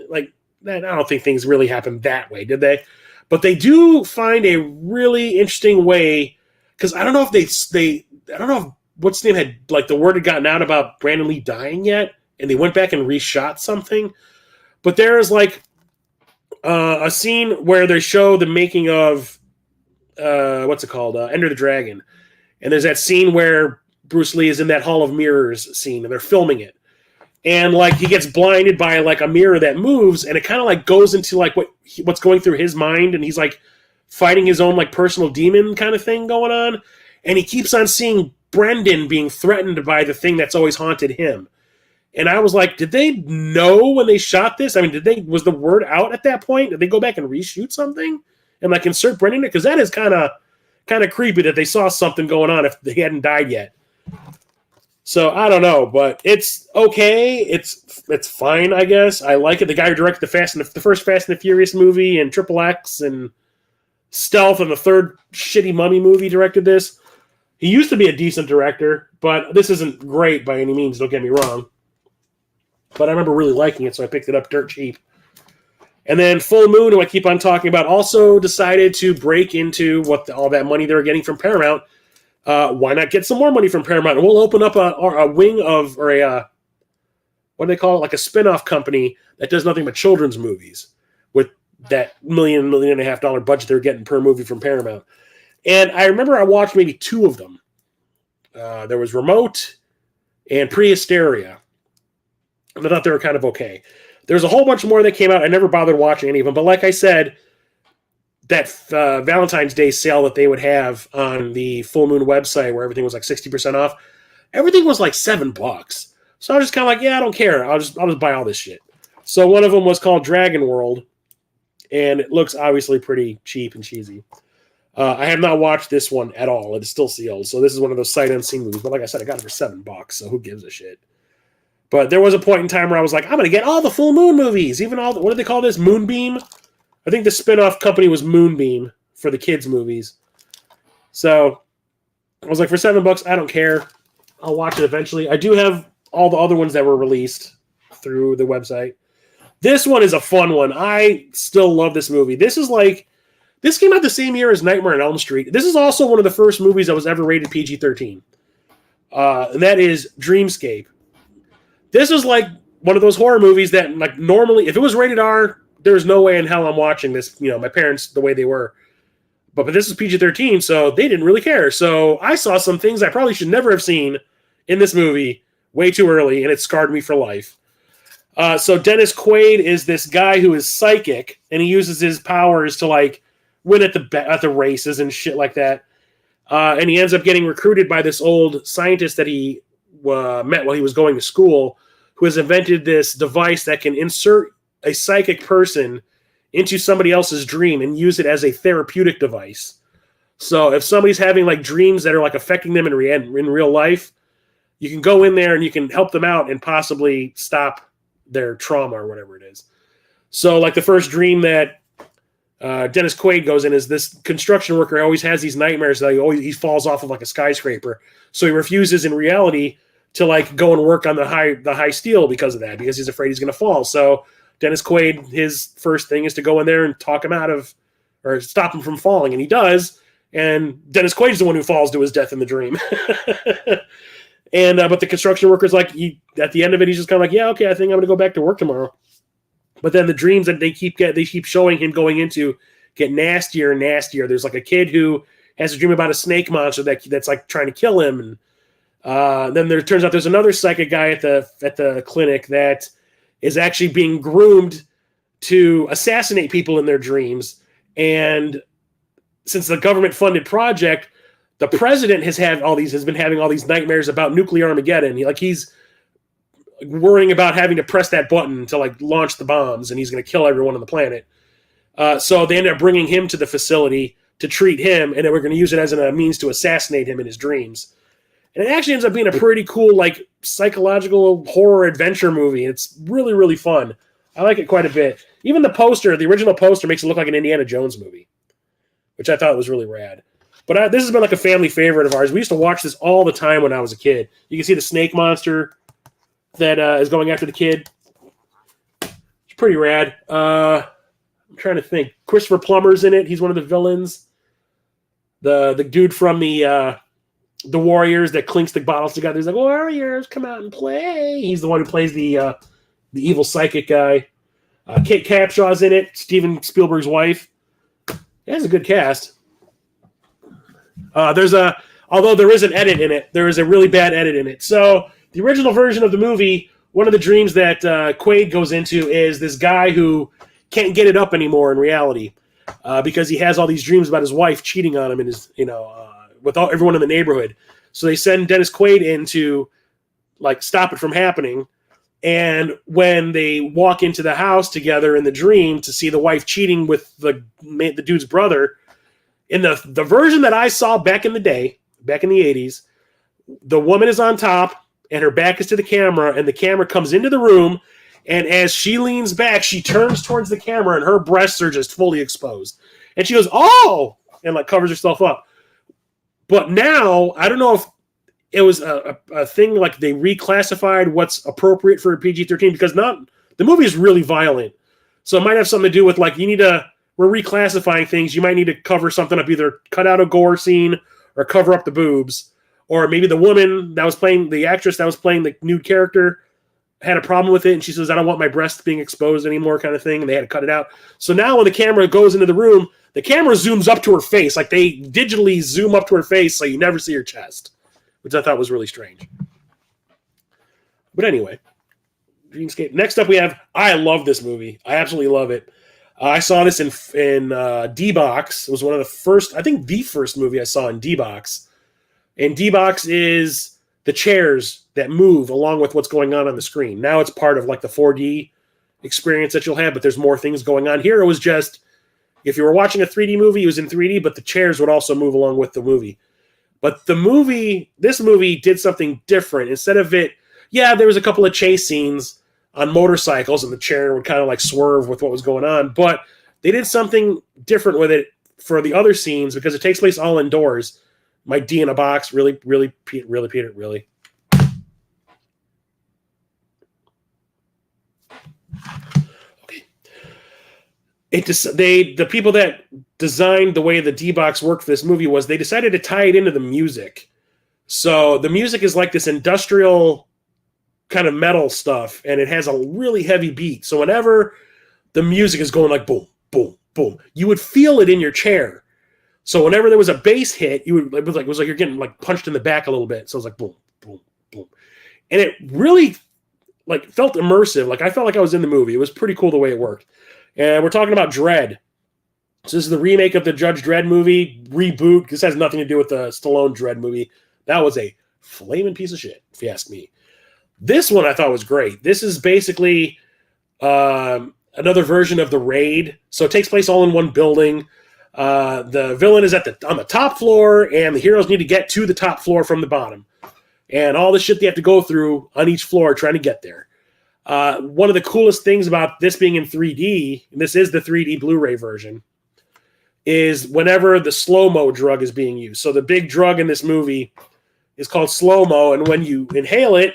like, I don't think things really happened that way, did they? But they do find a really interesting way, because I don't know if I don't know if what's name had, like, the word had gotten out about Brandon Lee dying yet, and they went back and reshot something. But there is like a scene where they show the making of what's it called? Enter the Dragon. And there's that scene where Bruce Lee is in that Hall of Mirrors scene, and they're filming it. And like he gets blinded by like a mirror that moves, and it kind of like goes into like what's going through his mind, and he's like fighting his own like personal demon kind of thing going on. And he keeps on seeing Brendan being threatened by the thing that's always haunted him. And I was like, did they know when they shot this? I mean, was the word out at that point? Did they go back and reshoot something and like insert Brendan in it? Because that is kind of creepy that they saw something going on if they hadn't died yet. So I don't know, but it's okay. It's fine, I guess. I like it. The guy who directed the first Fast and the Furious movie and Triple X and Stealth and the third shitty Mummy movie directed this. He used to be a decent director, but this isn't great by any means, don't get me wrong. But I remember really liking it, so I picked it up dirt cheap. And then Full Moon, who I keep on talking about, also decided to break into all that money they were getting from Paramount. Why not get some more money from Paramount? And we'll open up a wing of, or what do they call it? Like a spin-off company that does nothing but children's movies with that $1.5 million budget they're getting per movie from Paramount. And I remember I watched maybe two of them. There was Remote and Prehysteria. And I thought they were kind of okay. There's a whole bunch more that came out. I never bothered watching any of them. But like I said, that Valentine's Day sale that they would have on the Full Moon website where everything was like 60% off, everything was like $7. So I was just kind of like, yeah, I don't care. I'll just buy all this shit. So one of them was called Dragon World, and it looks obviously pretty cheap and cheesy. I have not watched this one at all. It is still sealed. So this is one of those sight unseen movies. But like I said, I got it for $7. So who gives a shit? But there was a point in time where I was like, I'm going to get all the Full Moon movies. Even all what did they call this? Moonbeam? I think the spinoff company was Moonbeam for the kids' movies. So I was like, for $7, I don't care. I'll watch it eventually. I do have all the other ones that were released through the website. This one is a fun one. I still love this movie. This came out the same year as Nightmare on Elm Street. This is also one of the first movies that was ever rated PG-13. And that is Dreamscape. This is like one of those horror movies that, like, normally, if it was rated R, there's no way in hell I'm watching this. My parents, the way they were. But this is PG-13, so they didn't really care. So I saw some things I probably should never have seen in this movie way too early, and it scarred me for life. So Dennis Quaid is this guy who is psychic, and he uses his powers to, like, win at the races and shit like that. And he ends up getting recruited by this old scientist that he met while he was going to school, who has invented this device that can insert a psychic person into somebody else's dream and use it as a therapeutic device. So if somebody's having like dreams that are like affecting them in real life, you can go in there and you can help them out and possibly stop their trauma or whatever it is. So like the first dream that Dennis Quaid goes in is this construction worker always has these nightmares that he falls off of like a skyscraper. So he refuses in reality to like go and work on the high steel because of that, because he's afraid he's going to fall. So Dennis Quaid, his first thing is to go in there and talk him out of, or stop him from falling, and he does. And Dennis Quaid's the one who falls to his death in the dream. And but the construction worker's like, at the end of it, he's just kind of like, yeah, okay, I think I'm going to go back to work tomorrow. But then the dreams that they keep showing him going into get nastier and nastier. There's like a kid who has a dream about a snake monster that's like trying to kill him, and then there turns out there's another psychic guy at the clinic that is actually being groomed to assassinate people in their dreams. And since the government-funded project, the president has been having all these nightmares about nuclear Armageddon. He's worrying about having to press that button to like launch the bombs, and he's going to kill everyone on the planet. So they end up bringing him to the facility to treat him, and then we're going to use it as a means to assassinate him in his dreams. And it actually ends up being a pretty cool, like, psychological horror adventure movie. It's really, really fun. I like it quite a bit. Even the original poster makes it look like an Indiana Jones movie, which I thought was really rad. But this has been like a family favorite of ours. We used to watch this all the time when I was a kid. You can see the snake monster that is going after the kid. It's pretty rad. I'm trying to think. Christopher Plummer's in it. He's one of the villains. The dude from the Warriors that clinks the bottles together. He's like, Warriors, come out and play. He's the one who plays the evil psychic guy. Kate Capshaw's in it. Steven Spielberg's wife. It has a good cast. Although there is an edit in it, there is a really bad edit in it. So the original version of the movie, one of the dreams that Quaid goes into is this guy who can't get it up anymore in reality because he has all these dreams about his wife cheating on him and with everyone in the neighborhood. So they send Dennis Quaid in to like stop it from happening. And when they walk into the house together in the dream to see the wife cheating with the dude's brother, in the version that I saw back in the day, back in the 80s, the woman is on top and her back is to the camera, and the camera comes into the room, and as she leans back, she turns towards the camera and her breasts are just fully exposed. And she goes, "Oh!" and like covers herself up. But now, I don't know if it was a thing like they reclassified what's appropriate for a PG-13, because the movie is really violent. So it might have something to do with like we're reclassifying things. You might need to cover something up, either cut out a gore scene or cover up the boobs. Or maybe the woman that was playing, the actress that was playing the nude character had a problem with it, and she says, "I don't want my breasts being exposed anymore," kind of thing, and they had to cut it out. So now when the camera goes into the room, the camera zooms up to her face. Like they digitally zoom up to her face so you never see her chest, which I thought was really strange. But anyway, Dreamscape. Next up we have, I love this movie. I absolutely love it. I saw this in D-Box. It was one of the first, I think the first movie I saw in D-Box. And D-Box is the chairs that move along with what's going on the screen. Now it's part of like the 4D experience that you'll have, but there's more things going on. Here it was just, if you were watching a 3D movie, it was in 3D, but the chairs would also move along with the movie. But this movie did something different. Instead of it, there was a couple of chase scenes on motorcycles, and the chair would kind of like swerve with what was going on. But they did something different with it for the other scenes because it takes place all indoors. My D in a box, really, really, Peter, really. Okay. The people that designed the way the D-Box worked for this movie was they decided to tie it into the music. So the music is like this industrial kind of metal stuff, and it has a really heavy beat. So whenever the music is going like boom, boom, boom, you would feel it in your chair. So whenever there was a bass hit, it was like you're getting like punched in the back a little bit. So it was like boom, boom, boom, and it really like felt immersive. Like I felt like I was in the movie. It was pretty cool the way it worked. And we're talking about Dredd. So this is the remake of the Judge Dredd movie reboot. This has nothing to do with the Stallone Dredd movie. That was a flaming piece of shit, if you ask me. This one I thought was great. This is basically another version of The Raid. So it takes place all in one building. The villain is on the top floor, and the heroes need to get to the top floor from the bottom. And all the shit they have to go through on each floor trying to get there. One of the coolest things about this being in 3D, and this is the 3D Blu-ray version, is whenever the slow-mo drug is being used. So the big drug in this movie is called slow-mo, and when you inhale it,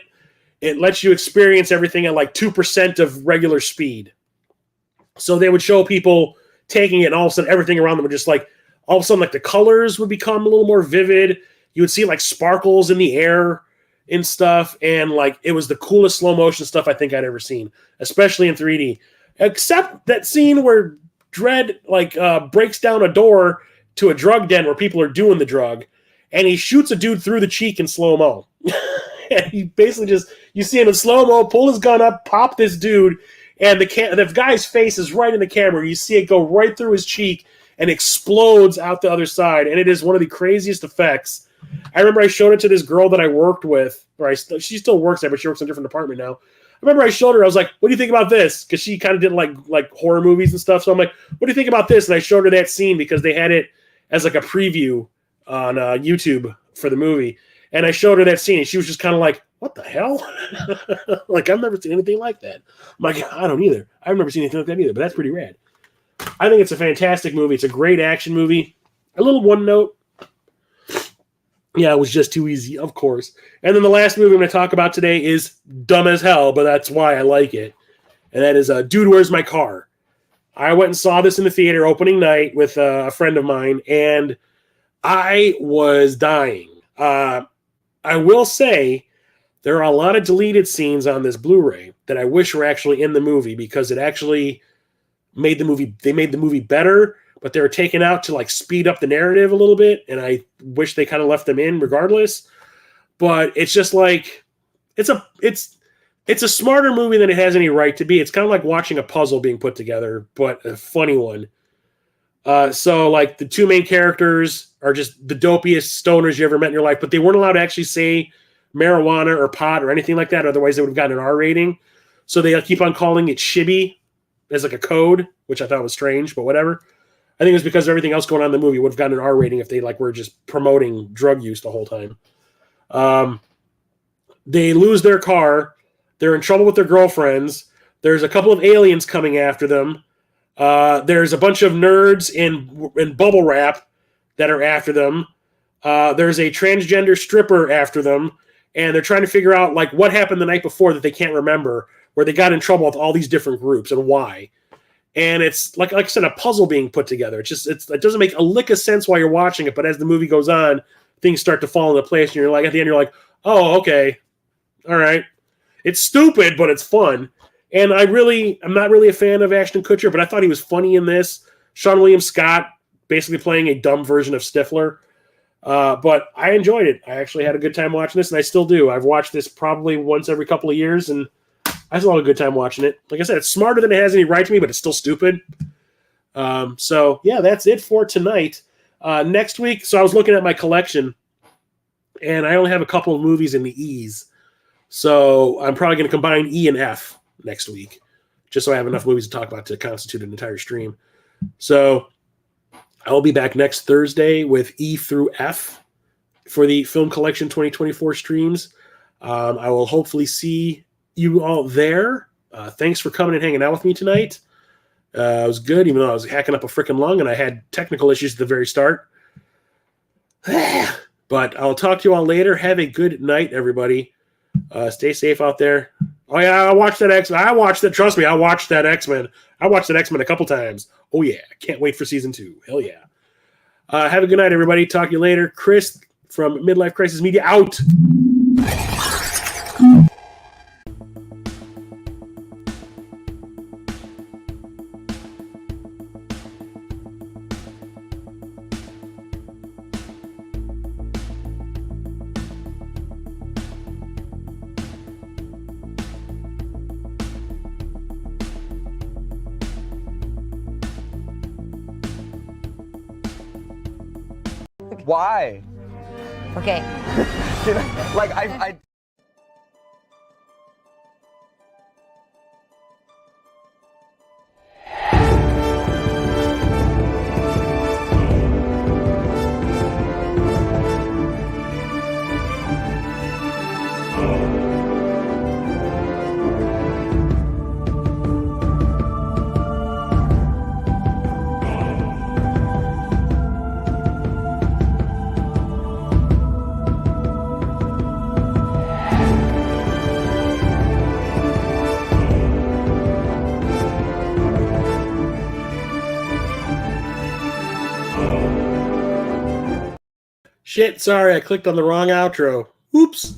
it lets you experience everything at like 2% of regular speed. So they would show people taking it, and all of a sudden everything around them would just like, all of a sudden like the colors would become a little more vivid. You would see like sparkles in the air and stuff, and like it was the coolest slow motion stuff I think I'd ever seen, especially in 3D. Except that scene where Dredd like breaks down a door to a drug den where people are doing the drug, and he shoots a dude through the cheek in slow mo. And he basically just, you see him in slow mo, pull his gun up, pop this dude, and the guy's face is right in the camera. You see it go right through his cheek and explodes out the other side, and it is one of the craziest effects. I remember I showed it to this girl that I worked with, she still works there, but she works in a different department now. I remember I showed her, I was like, what do you think about this? Because she kind of did like horror movies and stuff. So I'm like, what do you think about this? And I showed her that scene because they had it as like a preview on YouTube for the movie. And I showed her that scene, and she was just kind of like, what the hell? Like, I've never seen anything like that. I'm like, I don't either. I've never seen anything like that either, but that's pretty rad. I think it's a fantastic movie. It's a great action movie. A little one note. Yeah, it was just too easy, of course. And then the last movie I'm going to talk about today is dumb as hell, but that's why I like it. And that is Dude, Where's My Car? I went and saw this in the theater opening night with a friend of mine, and I was dying. I will say there are a lot of deleted scenes on this Blu-ray that I wish were actually in the movie, because it actually made the movie better, but they were taken out to like speed up the narrative a little bit, and I wish they kind of left them in regardless. But it's just like it's a smarter movie than it has any right to be. It's kind of like watching a puzzle being put together, but a funny one. So like the two main characters are just the dopiest stoners you ever met in your life, but they weren't allowed to actually say marijuana or pot or anything like that. Otherwise they would have gotten an R rating. So they keep on calling it shibby as like a code, which I thought was strange, but whatever. I think it was because of everything else going on in the movie. Would have gotten an R rating if they like were just promoting drug use the whole time. They lose their car. They're in trouble with their girlfriends. There's a couple of aliens coming after them. There's a bunch of nerds in bubble wrap that are after them. There's a transgender stripper after them, and they're trying to figure out like what happened the night before that they can't remember, where they got in trouble with all these different groups and why. And it's like I said, a puzzle being put together. It doesn't make a lick of sense while you're watching it, but as the movie goes on, things start to fall into place, and you're like, at the end, you're like, oh, okay, all right. It's stupid, but it's fun. And I'm not really a fan of Ashton Kutcher, but I thought he was funny in this. Sean William Scott basically playing a dumb version of Stifler. But I enjoyed it. I actually had a good time watching this, and I still do. I've watched this probably once every couple of years, and I still have a good time watching it. Like I said, it's smarter than it has any right to me, but it's still stupid. So, yeah, that's it for tonight. Next week, so I was looking at my collection, and I only have a couple of movies in the E's. So I'm probably going to combine E and F next week, just so I have enough movies to talk about to constitute an entire stream. So I will be back next Thursday with E through F for the Film Collection 2024 streams. I will hopefully see you all there. Thanks for coming and hanging out with me tonight. It was good, even though I was hacking up a freaking lung and I had technical issues at the very start. But I'll talk to you all later. Have a good night, everybody. Stay safe out there. Oh, yeah, I watched that X-Men. Trust me, I watched that X-Men. I watched that X-Men a couple times. Oh, yeah. Can't wait for season 2. Hell yeah. Have a good night, everybody. Talk to you later. Chris from Midlife Crisis Media out. Why? Okay. Like I Shit, sorry, I clicked on the wrong outro. Oops.